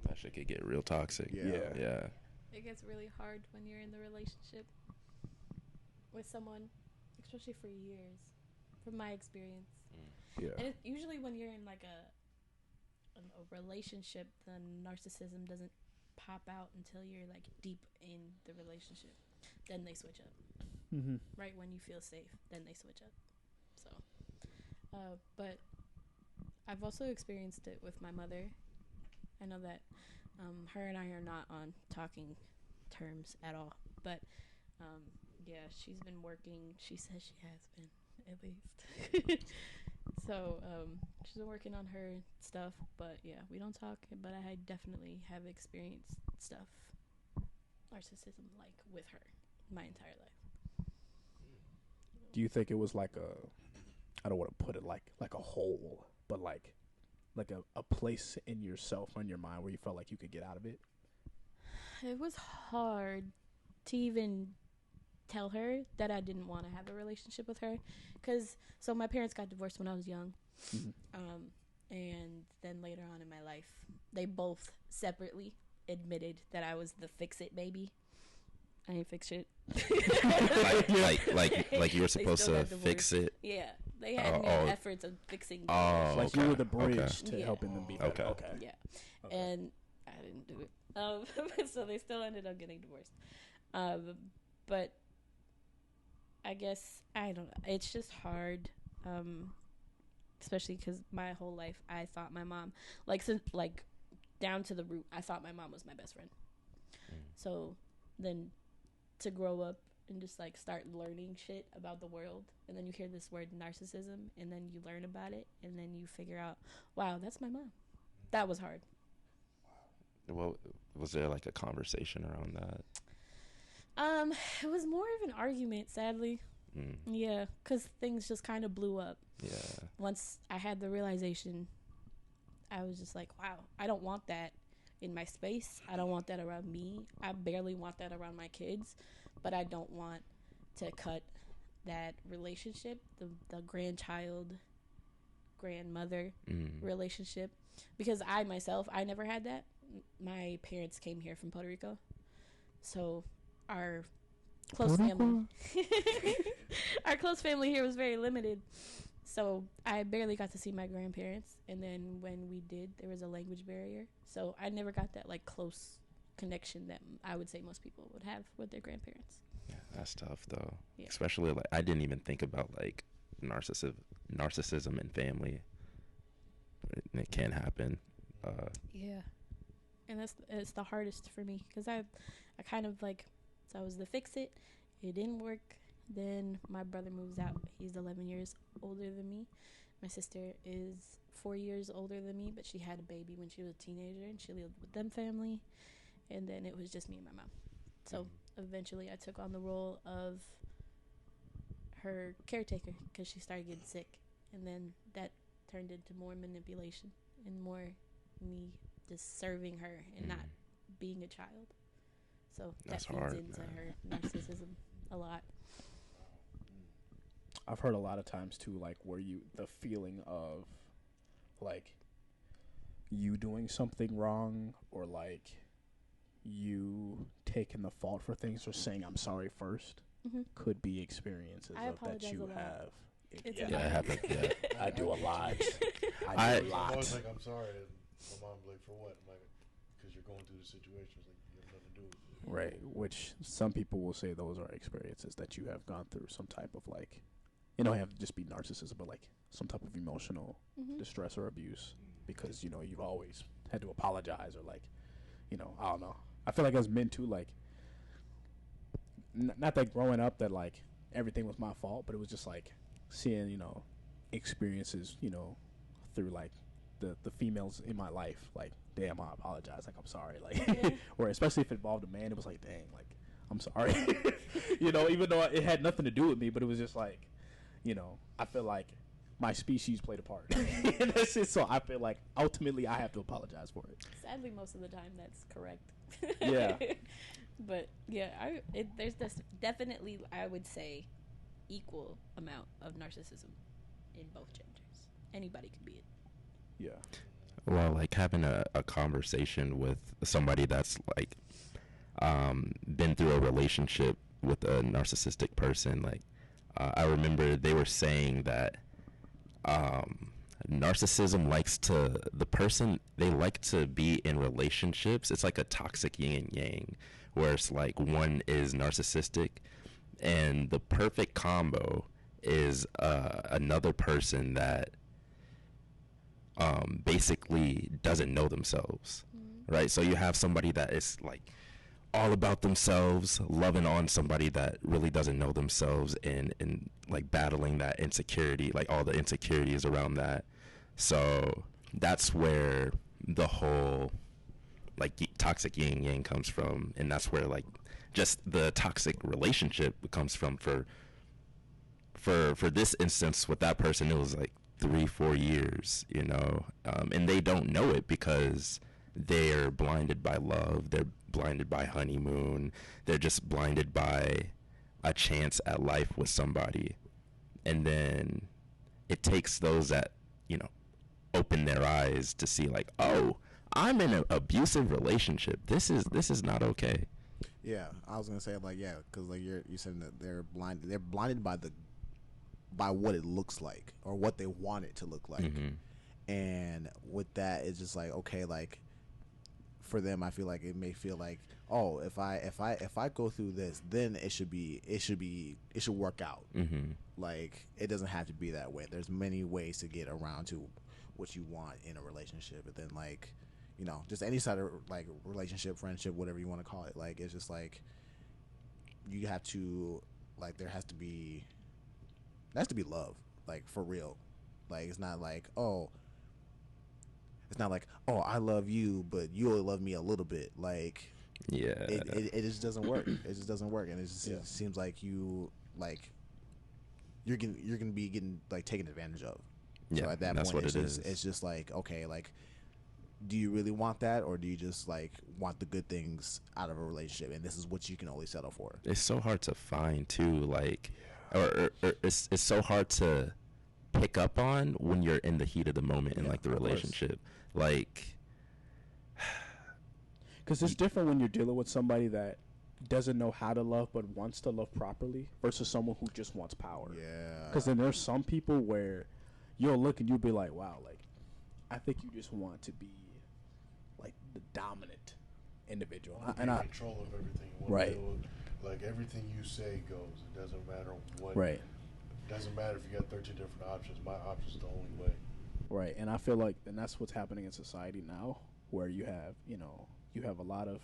That shit could get real toxic. Yeah. It gets really hard when you're in the relationship with someone, especially for years, from my experience. Yeah. And usually when you're in like a relationship, the narcissism doesn't pop out until you're like deep in the relationship. Then they switch up. Mm-hmm. Right when you feel safe, then they switch up. So, but I've also experienced it with my mother. I know that her and I are not on talking terms at all. But yeah, she's been working. She says she has been, at least. So she's been working on her stuff. But yeah, we don't talk. But I definitely have experienced stuff, narcissism, like with her, my entire life. Do you think it was like a I don't want to put it like a hole, but like a place in yourself or in your mind where you felt like you could get out of it? It was hard to even tell her that I didn't want to have a relationship with her, because so my parents got divorced when I was young, and then later on in my life, they both separately admitted that I was the fix-it baby. I ain't fix shit. like you were supposed to fix it. Yeah, they had efforts of fixing. Oh, like okay. You were the bridge Okay. to helping them be Okay. Okay. Yeah, and I didn't do it. So they still ended up getting divorced. But I guess I don't know. It's just hard, especially because my whole life I thought my mom, like down to the root, I thought my mom was my best friend. So then to grow up and just like start learning shit about the world, and then you hear this word narcissism, and then you learn about it, and then you figure out, wow, that's my mom. That was hard. Well, was there like a conversation around that? It was more of an argument, sadly. Yeah, because things just kind of blew up. Yeah. Once I had the realization, I was just like, wow, I don't want that in my space. I don't want that around me. I barely want that around my kids, but I don't want to cut that relationship, the grandchild, grandmother relationship, because I myself, I never had that. My parents came here from Puerto Rico, so our close family our close family here was very limited, so I barely got to see my grandparents, and then when we did, there was a language barrier, so I never got that like close connection that I would say most people would have with their grandparents. Yeah, that's tough though. Yeah. Especially like I didn't even think about like narcissism in family. It can happen. Yeah, and it's the hardest for me, because I kind of like, so I was the fix it didn't work. Then my brother moves out. He's 11 years older than me. My sister is 4 years older than me, but she had a baby when she was a teenager, and she lived with them family, and then it was just me and my mom. So eventually I took on the role of her caretaker, because she started getting sick, and then that turned into more manipulation and more me just serving her and not being a child. So That's that feeds hard, into man. her narcissism a lot. I've heard a lot of times too, like where the feeling of like you doing something wrong, or like you taking the fault for things, or saying I'm sorry first, could be experiences I of that apologize you a lot. have. It's Yeah, it happened. Yeah. I do a lot. I I- do a I was lot. like, I'm sorry. And my mom like, for what? I'm like, because you're going through the situation. It's like, you have nothing to do with it. Right, which some people will say those are experiences that you have gone through some type of like, you know, have to just be narcissism, but like some type of emotional distress or abuse, because you know you've always had to apologize, or like, you know, I don't know. I feel like as men too, like, not that growing up that like everything was my fault, but it was just like seeing, you know, experiences, you know, through like the females in my life, like, damn, I apologize, like I'm sorry, like, or especially if it involved a man, it was like, dang, like I'm sorry, you know, even though it had nothing to do with me, but it was just like, you know, I feel like my species played a part. And that's it. So I feel like ultimately I have to apologize for it. Sadly, most of the time that's correct. Yeah. But yeah, there's this definitely, I would say, equal amount of narcissism in both genders. Anybody could be it. Yeah. Well, like having a conversation with somebody that's like been through a relationship with a narcissistic person, like I remember they were saying that narcissism likes to, the person, they like to be in relationships. It's like a toxic yin and yang, where it's like one is narcissistic and the perfect combo is another person that basically doesn't know themselves, right? So you have somebody that is like all about themselves, loving on somebody that really doesn't know themselves, and like battling that insecurity, like all the insecurities around that. So that's where the whole like toxic yin and yang comes from, and that's where like just the toxic relationship comes from for for this instance with that person, it was like 3-4 years, you know, and they don't know it because they're blinded by love, they're blinded by honeymoon, they're just blinded by a chance at life with somebody. And then it takes those that, you know, open their eyes to see like, oh, I'm in an abusive relationship, this is not okay. Yeah, I was gonna say like because like you said that they're blinded by what it looks like or what they want it to look like, and with that it's just like, okay, like for them I feel like it may feel like, oh, if I go through this, then it should work out. Like it doesn't have to be that way. There's many ways to get around to what you want in a relationship. And then like, you know, just any side of like relationship, friendship, whatever you want to call it, like it's just like you have to, like there has to be love, like for real. Like it's not like, oh, I love you but you only love me a little bit. Like it just doesn't work. It just doesn't work. And it seems like you're gonna be getting like taken advantage of. So at that point it's just like, okay, like do you really want that, or do you just like want the good things out of a relationship and this is what you can only settle for? It's so hard to find too, like or it's so hard to pick up on when you're in the heat of the moment in like the relationship. Like because it's different when you're dealing with somebody that doesn't know how to love but wants to love properly versus someone who just wants power. Yeah. Because then there's some people where you'll look and you'll be like, wow, like I think you just want to be like the dominant individual. And I control of everything. Right. Like everything you say goes. It doesn't matter what. Right. It doesn't matter if you got 13 different options. My option's the only way. Right. And I feel like, and that's what's happening in society now, where you have, you know, you have a lot of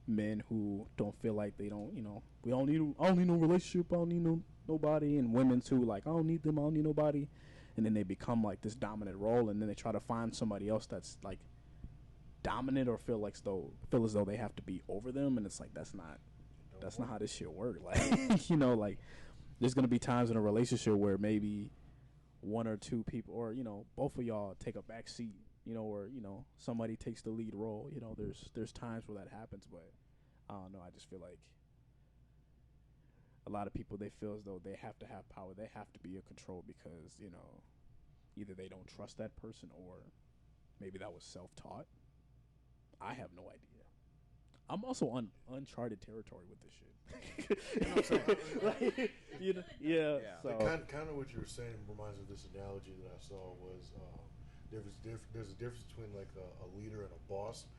men who don't feel like they don't, you know, I don't need no relationship, I don't need nobody, and women too, like I don't need them, I don't need nobody, and then they become like this dominant role, and then they try to find somebody else that's like dominant or feel as though they have to be over them, and it's like that's not how this shit works. Like you know, like there's gonna be times in a relationship where maybe one or two people, or you know, both of y'all take a back seat, you know, or you know, somebody takes the lead role. You know, there's times where that happens, but I don't know. I just feel like a lot of people, they feel as though they have to have power, they have to be in control because you know, either they don't trust that person or maybe that was self-taught. I have no idea. I'm also on uncharted territory with this shit. You know what I'm saying? Like, you know, yeah. So kind of what you were saying reminds me of this analogy that I saw was there's a difference between like a leader and a boss.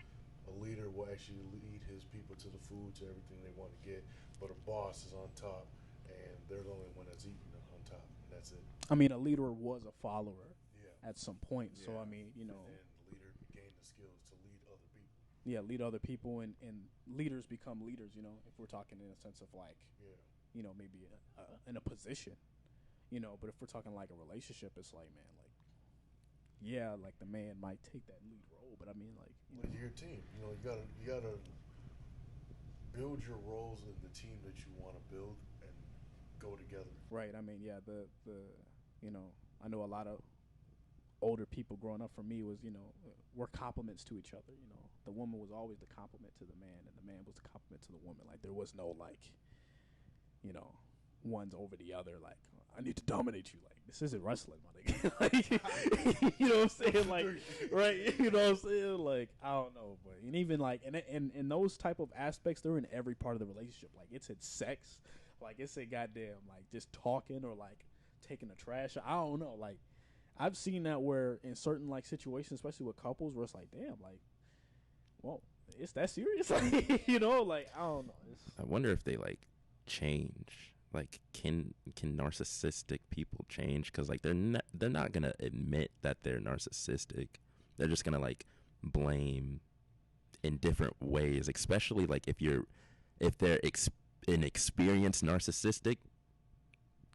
A leader will actually lead his people to the food, to everything they want to get, but a boss is on top, and they're the only one that's eating on top, and that's it. I mean, a leader was a follower at some point, so I mean, you know. And the leader gained the skills to lead other people. Yeah, lead other people, and leaders become leaders, you know, if we're talking in a sense of like, you know, maybe in a position, you know, but if we're talking like a relationship, it's like, man, like, yeah, like the man might take that lead role, but I mean, like, you're a team. You know, you gotta build your roles in the team that you want to build and go together. Right. I mean, yeah, the you know, I know a lot of older people growing up. For me, was, you know, we're compliments to each other. You know, the woman was always the compliment to the man, and the man was the compliment to the woman. Like there was no like, you know, one's over the other. Like I need to dominate you. Like this isn't wrestling, my nigga. Like, you know what I'm saying? Like, right? You know what I'm saying? Like I don't know, but and even like and those type of aspects, they're in every part of the relationship. Like it's in sex, like it's a goddamn like just talking or like taking the trash. I don't know, like. I've seen that where in certain like situations, especially with couples, where it's like, damn, like, whoa, it's that serious, like, you know, like I don't know. I wonder if they like change. Like, can narcissistic people change? Because like they're not gonna admit that they're narcissistic. They're just gonna like blame in different ways. Especially like if they're an experienced narcissistic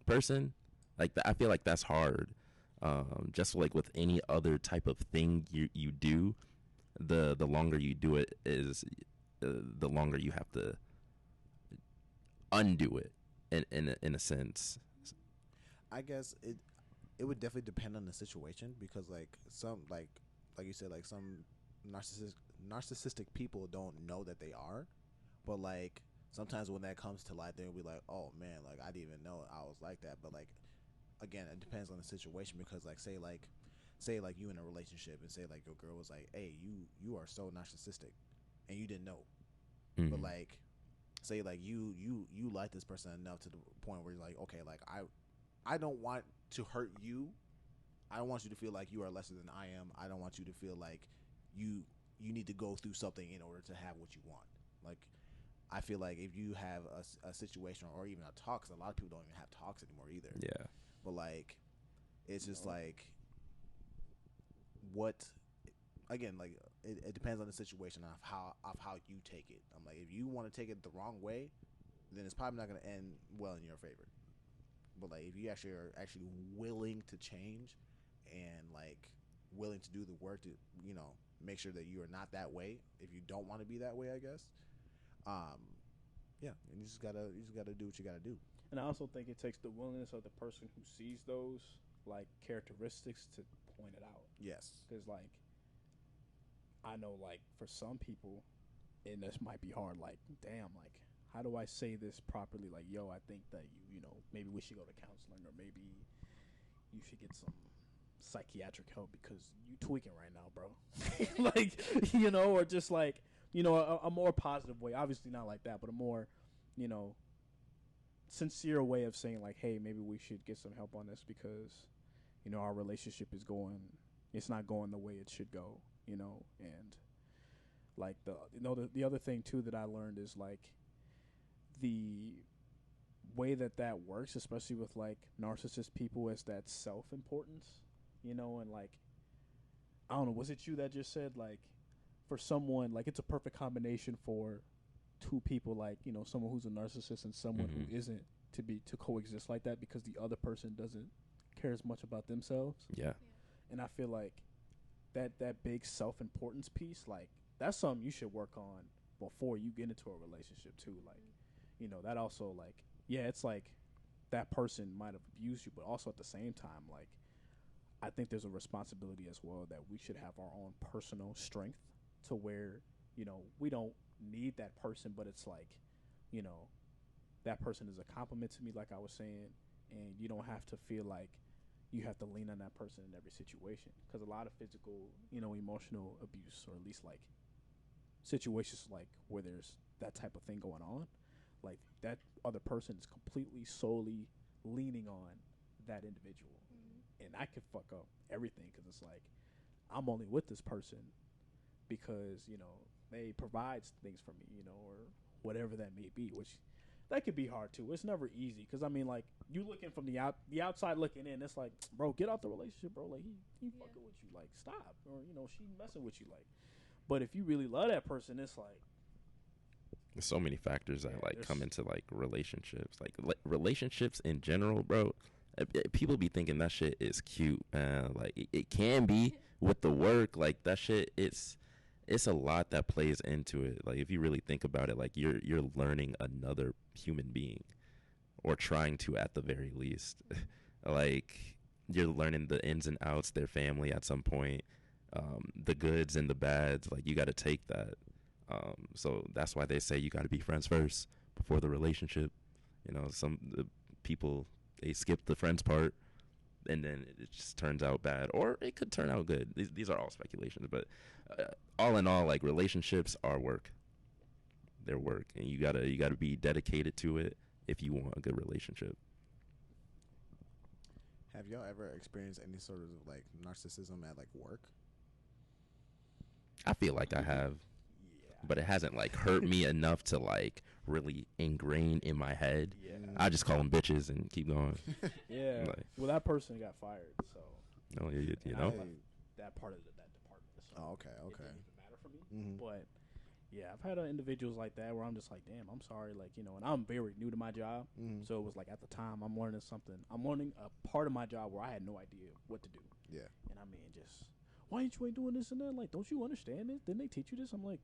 person, like I feel like that's hard. Just like with any other type of thing you do, the longer you do it is the longer you have to undo it in a sense. I guess it would definitely depend on the situation because like some like you said like some narcissistic people don't know that they are, but like sometimes when that comes to light, they'll be like, oh man, like I didn't even know I was like that. But like again, it depends on the situation because like say like you in a relationship and say like your girl was like, hey, you are so narcissistic, and you didn't know, but like say like you like this person enough to the point where you're like, okay, like I don't want to hurt you. I don't want you to feel like you are lesser than I am. I don't want you to feel like you need to go through something in order to have what you want. Like I feel like if you have a situation or even a talk, because a lot of people don't even have talks anymore either. Yeah. But like, it's just like what. Again, like it depends on the situation of how you take it. I'm like, if you want to take it the wrong way, then it's probably not going to end well in your favor. But like, if you actually are willing to change, and like willing to do the work to make sure that you are not that way. If you don't want to be that way, I guess. Yeah, and you just gotta do what you gotta do. And I also think it takes the willingness of the person who sees those like characteristics to point it out. Yes, because like I know like for some people, and this might be hard. Like, damn, like how do I say this properly? Like, yo, I think that you know maybe we should go to counseling, or maybe you should get some psychiatric help because you tweaking right now, bro. Like, or just like a more positive way. Obviously not like that, but a more sincere way of saying like, hey, maybe we should get some help on this because our relationship it's not going the way it should go, and like the other thing too that I learned is like the way that works, especially with like narcissist people, is that self-importance, and like I don't know, was it you that just said like for someone like it's a perfect combination for two people, like someone who's a narcissist and someone who isn't, to coexist like that because the other person doesn't care as much about themselves. Yeah. And I feel like that big self-importance piece, like that's something you should work on before you get into a relationship too. Like that also, like, yeah, it's like that person might have abused you, but also at the same time, like I think there's a responsibility as well that we should have our own personal strength to where we don't need that person, but it's like that person is a compliment to me, like I was saying, and you don't have to feel like you have to lean on that person in every situation, because a lot of physical emotional abuse, or at least like situations like where there's that type of thing going on, like that other person is completely solely leaning on that individual, and I could fuck up everything because it's like I'm only with this person because they provide things for me, or whatever that may be, which that could be hard too. It's never easy because I mean, like you looking from the outside looking in, it's like, bro, get out the relationship, bro. Like he fucking with you, like stop, or she messing with you, like. But if you really love that person, it's like there's so many factors that like come into like relationships, like relationships in general, bro. People be thinking that shit is cute, man. Like it can be with the work, like that shit. It's a lot that plays into it. Like if you really think about it, like you're learning another human being, or trying to at the very least. Like you're learning the ins and outs, their family at some point, the goods and the bads. Like you got to take that. So that's why they say you got to be friends first before the relationship. Some people, they skip the friends part, and then it just turns out bad, or it could turn out good. These are all speculations, but all in all, like relationships are work. They're work, and you gotta be dedicated to it if you want a good relationship. Have y'all ever experienced any sort of like narcissism at like work? I feel like I have. But it hasn't like hurt me enough to like really ingrain in my head. Yeah. I just call them bitches and keep going. Yeah. Like, well, that person got fired, so. No, you know. I left that part of that department. So oh, okay. It didn't even matter for me. But yeah, I've had individuals like that where I'm just like, damn, I'm sorry, like and I'm very new to my job, so it was like at the time I'm learning something. I'm learning a part of my job where I had no idea what to do. Yeah. And I mean, just why ain't you doing this and that? Like, don't you understand it? Didn't they teach you this? I'm like,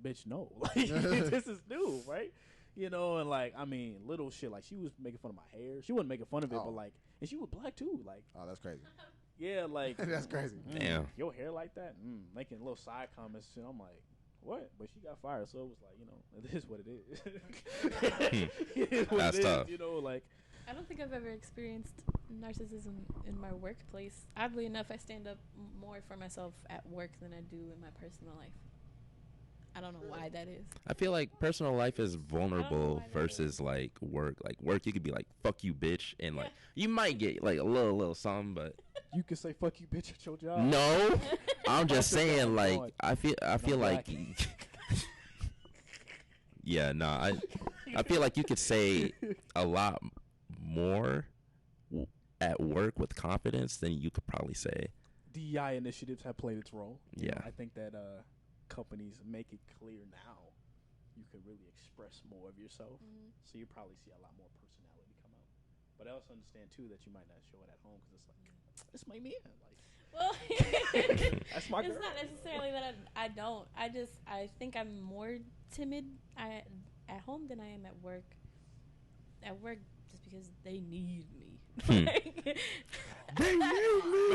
bitch, no. Like, this is new, right? You know, and like, I mean, little shit. Like, she was making fun of my hair. She wasn't making fun of it, Oh. but like, and she was black too. Like, Oh, that's crazy. yeah, like That's crazy. Damn. your hair like that, making little side comments. And I'm like, what? But she got fired, so it was like, you know, it is what it is. It is what That's it is, tough. you know, like. I don't think I've ever experienced narcissism in my workplace. Oddly enough, I stand up more for myself at work than I do in my personal life. I don't know why that is. I feel like personal life is vulnerable why that versus like work. Like work, you could be like "fuck you, bitch," and like Yeah. you might get like a little something, but You can say "fuck you, bitch" at your job. no. I'm just Fuck saying, yourself, like God. I feel I'm like, yeah, no, I feel like you could say a lot more at work with confidence than you could probably say. DEI initiatives have played its role. You know, Yeah. I think that companies make it clear now you can really express more of yourself. So you probably see a lot more personality come out. But I also understand too that you might not show it at home because it's like, it's my man. Like, Well, that's my girl. it's not necessarily that I don't. I think I'm more timid at home than I am at work. At work, just because they need me. Like, But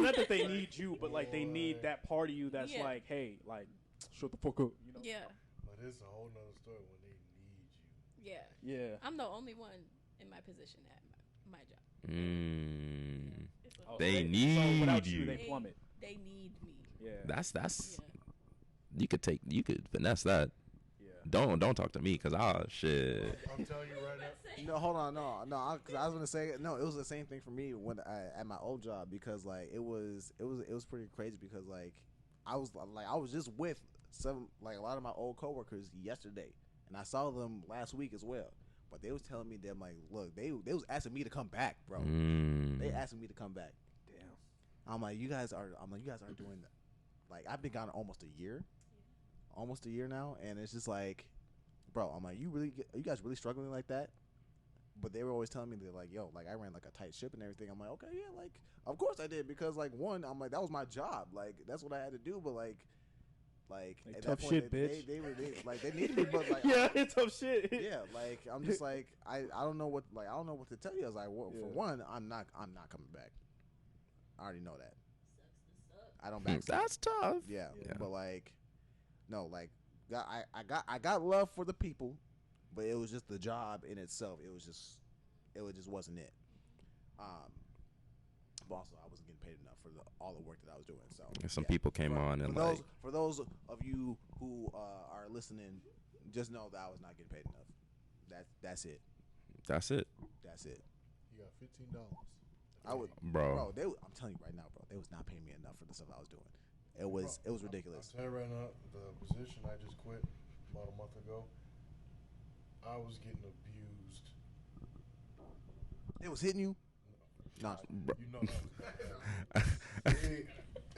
not that they need you, but like they need that part of you that's Yeah. like, hey, like, shut the fuck up. You know? yeah, But it's a whole nother story when they need you. yeah. Yeah. I'm the only one in my position at my job. It's Oh, They so need without you. they plummet. They need me. Yeah. That's Yeah. you could finesse that. Yeah. Don't talk to me because shit. I'm telling you right now. No, hold on, no. Because I was gonna say no. It was the same thing for me when at my old job because like it was pretty crazy because like I was just with a lot of my old coworkers yesterday and I saw them last week as well. But they was telling me that like, look, they was asking me to come back, bro. They asking me to come back. Damn. I'm like, you guys aren't doing that. Like I've been gone almost a year now, and it's just like, bro, I'm like, are you guys really struggling like that? But they were always telling me, they're like, yo, like I ran like a tight ship and everything. I'm like, okay, yeah, like of course I did because like one, I'm like that was my job, like that's what I had to do. But like at tough that point, shit, bitch. They needed me, but like Yeah, it's tough shit. yeah, like I'm just like I don't know what to tell you. I was like, well, for one, I'm not coming back. I already know that. I don't back. That's tough. Yeah, Yeah. but like, no, like, I got love for the people, but it was just the job in itself. It just wasn't it. But also, I wasn't getting paid enough for all the work that I was doing. So Some yeah. people came on and like for those of you who are listening, just know that I was not getting paid enough. That's it. that's it, That's it. You got $15. I would, bro. I'm telling you right now, bro. They was not paying me enough for the stuff I was doing. It was ridiculous. I'll tell you right now, the position I just quit about a month ago, I was getting abused. It was hitting you. No, You know,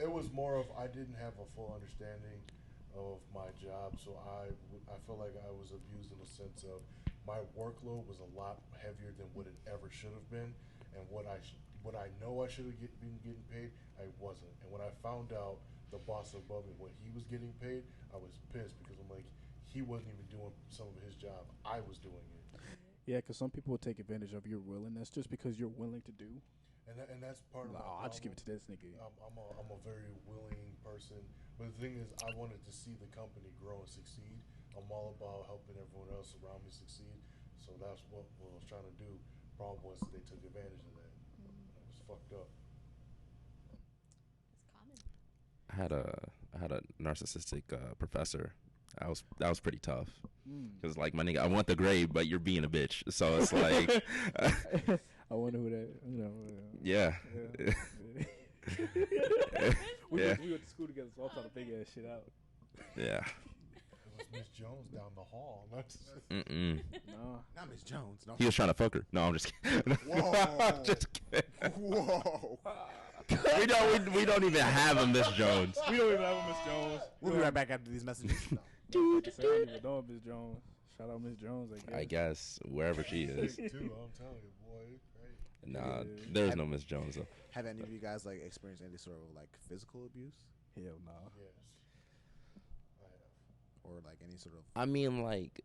it was more of I didn't have a full understanding of my job, so I feel like I was abused in the sense of my workload was a lot heavier than what it ever should have been, and what I know I should have been getting paid, I wasn't. And when I found out the boss above me what he was getting paid, I was pissed because I'm like, he wasn't even doing some of his job. I was doing it. Yeah, because some people will take advantage of your willingness just because you're willing to do. And that's part of Like, my I'll just give it problem. to this nigga. I'm a very willing person, but the thing is, I wanted to see the company grow and succeed. I'm all about helping everyone else around me succeed, so that's what I was trying to do. Problem was they took advantage of that. It was fucked up. It's common. I had a narcissistic professor. That was pretty tough because like my nigga, I want the grade, but you're being a bitch. So it's like, I wonder who that. You know. yeah. We Yeah. went to school together, so I'm trying to figure that shit out. Yeah. It was Miss Jones down the hall. Not just, Mm-mm. No. not Miss Jones. No. He was trying to fuck her. No, I'm just kidding. Whoa. Just kidding. Whoa. We don't even have a Miss Jones. We don't even have a Miss Jones. We'll be right back after these messages. I don't even know Miss Jones. Shout out Miss Jones, I guess wherever she is. too, I'm telling you, boy, it's crazy. Nah, there's no Miss Jones though. Have any of you guys like experienced any sort of like physical abuse? Hell no. Yes, I have. or like any sort of. I mean, like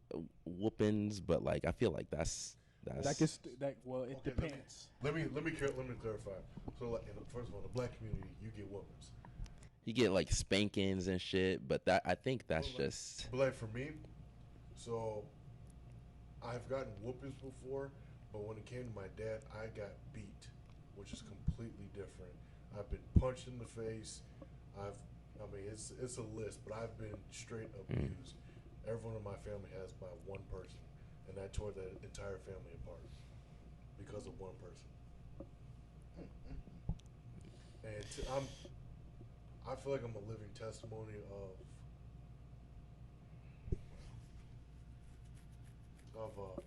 whoopings, but like I feel like that's Well, it Okay, depends. Let me clarify. So, like, first of all, in the black community, you get whoopings. you get like spankings and shit, but that I think that's Well, like- just But like for me, so I've gotten whoopings before, but when it came to my dad, I got beat, which is completely different. I've been punched in the face. I mean, it's a list, but I've been straight abused. Everyone in my family has by one person, and I tore that entire family apart because of one person. And I feel like I'm a living testimony of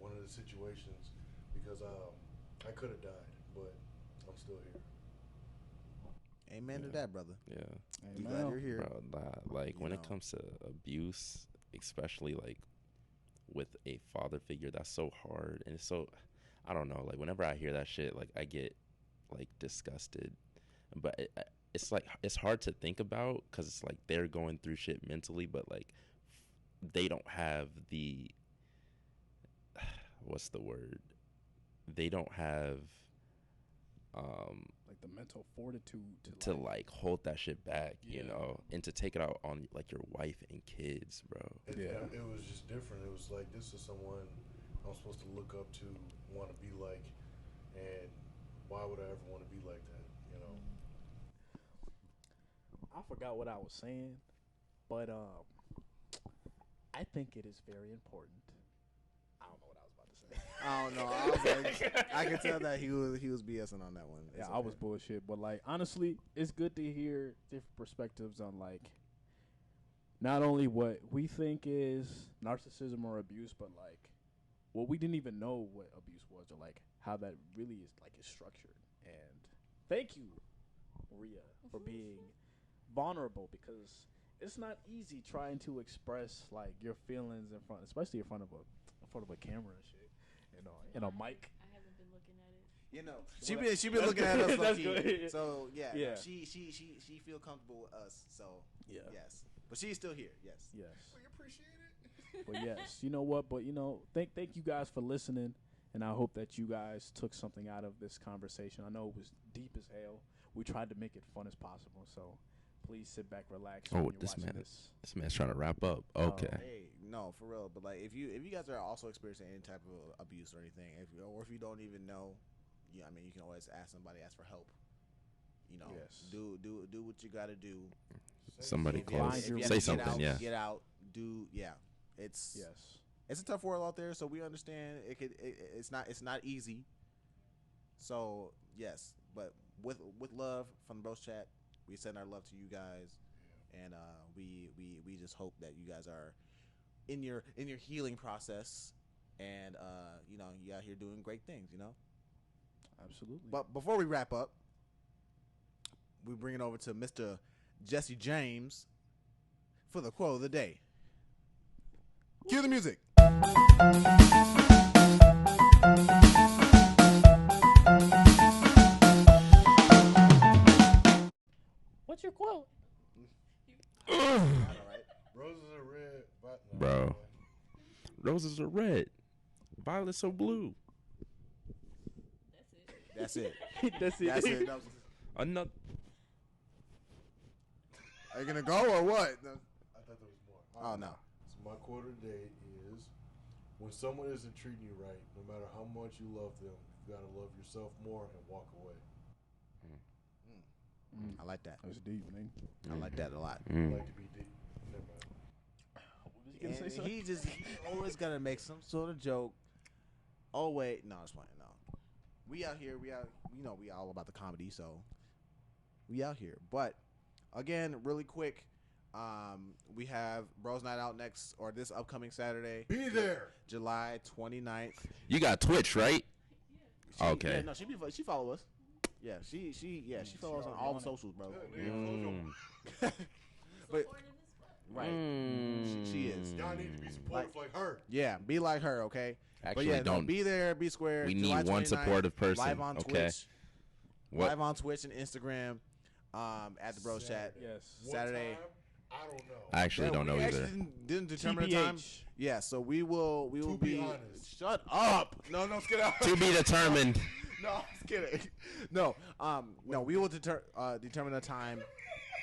one of the situations because I could have died, but I'm still here. Amen to that, brother. yeah. We glad you're here. Bro, like You when it know. comes to abuse, especially like with a father figure, that's so hard, and it's so I don't know. Like whenever I hear that shit, like I get like disgusted, but it's like it's hard to think about because it's like they're going through shit mentally, but like they don't have the what's the word? They don't have Like the mental fortitude to like hold that shit back, you know, and to take it out on like your wife and kids, bro. It was just different. It was like this is someone I'm supposed to look up to, want to be like, and why would I ever want to be like that? You know. I forgot what I was saying, but I think it is very important. I don't know what I was about to say. I don't know. I was like, I could tell that he was BSing on that one. Yeah, It's I okay. was bullshit, but like honestly, it's good to hear different perspectives on like not only what we think is narcissism or abuse, but like what we didn't even know what abuse was or like how that really is like is structured. And thank you, Maria, for being vulnerable because it's not easy trying to express like your feelings in front, especially in front of a camera and shit, in a mic. I haven't been looking at it. You know, Well, she been that's looking at us. good. That's low-key. good. So yeah, Yeah. no, she feel comfortable with us. So Yeah. yes, but she's still here. Yes. Yes. We appreciate it. But yes, you know what? But thank you guys for listening, and I hope that you guys took something out of this conversation. I know it was deep as hell. We tried to make it fun as possible, so please sit back, relax. Oh, when you're this watching man, this. this man's trying to wrap up. Okay. Hey, no, for real. But like, if you guys are also experiencing any type of abuse or anything, if you don't even know, I mean, you can always ask somebody, ask for help. You know, Yes. do what you got to do. Somebody If you have- close. if you have Say to get something. out, Yeah. Get out. It's Yes. it's a tough world out there, so we understand it's not easy. So yes, but with love from the Bros Chat, we send our love to you guys, and we just hope that you guys are in your healing process, and you know, you out here doing great things, you know. Absolutely. But before we wrap up, we bring it over to Mr. Jesse James for the quote of the day. Cue the music. What's your quote? All right. Roses are red, but no, Bro. Roses are red, violets are blue. That's it. That's it. That's it. That's it. That was, Another. are you gonna go or what? I thought there was more. Oh no. So my quote of the day is: when someone isn't treating you right, no matter how much you love them, you gotta love yourself more and walk away. I like that. That's deep, man. I like that a lot. I like to be deep. Never mind. What was you gonna say, And something? he always gotta make some sort of joke. Oh wait, no, it's fine. No, we out here. We all about the comedy, so we out here. But again, really quick, we have Bros Night Out this upcoming Saturday, Be there. July 29th. You got Twitch, right? She, Okay. Yeah, no, she follow us. Yeah, she follows us on all the socials, bro. But right, she is. Y'all need to be supportive like her. Yeah, be like her, okay? Actually, but yeah, don't. be there, be square. We July need one 29th, supportive person. Live on Okay. Twitch. What? Live on Twitch and Instagram, at the Bros Chat. Yes. What Saturday. time? I don't know. I actually don't know we either. actually didn't determine the time. TBH. Yeah, so we will To be honest. Shut up. No, let's get out. To be determined. No, I'm just kidding. No, no, we will determine the time.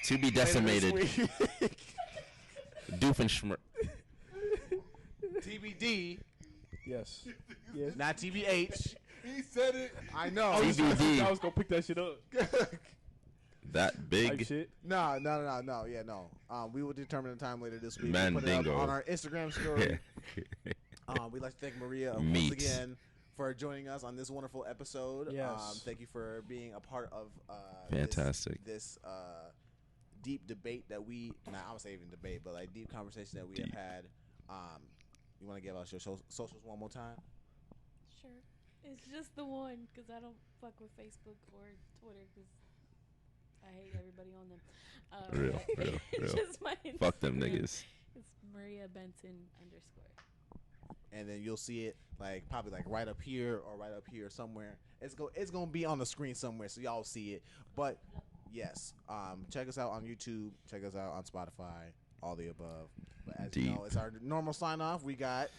To be later decimated. this week. Doofenshmirtz. TBD, Yes. Yes. not TBH. He said it. I know. TBD. I was gonna pick that shit up. That Type big. shit. No. Yeah, no. We will determine the time later this week. Man We'll put it up dingo. on our Instagram story. We'd like to thank Maria Meat. once again for joining us on this wonderful episode. Yes. Thank you for being a part of Fantastic. this deep debate that I would say even debate, but like deep conversation that we have had. You want to give us your socials one more time? Sure. It's just the one because I don't fuck with Facebook or Twitter because I hate everybody on them. Real. It's just my Fuck them Instagram. niggas. It's Maria Benton _ And then you'll see it probably right up here or right up here somewhere. It's gonna be on the screen somewhere, so y'all see it. But yes, check us out on YouTube. Check us out on Spotify. All the above. But as you know, it's our normal sign off. We got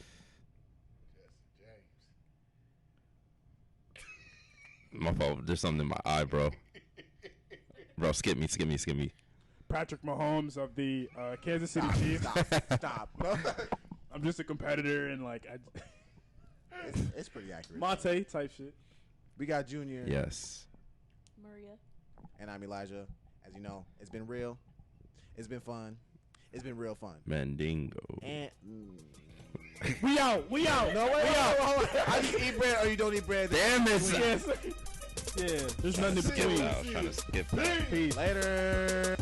James. My fault. There's something in my eye, bro. Bro, skip me. Patrick Mahomes of the Kansas City Chiefs. stop. I'm just a competitor and It's pretty accurate. Monte type shit. We got Junior. Yes. Maria. And I'm Elijah. As you know, it's been real. It's been fun. It's been real fun. Mandingo. And We out. no, wait, hold on. Either you eat bread or you don't eat bread. Damn it. Yes. Yeah. There's nothing in Skip between. that. I was trying to skip that. Peace. Later.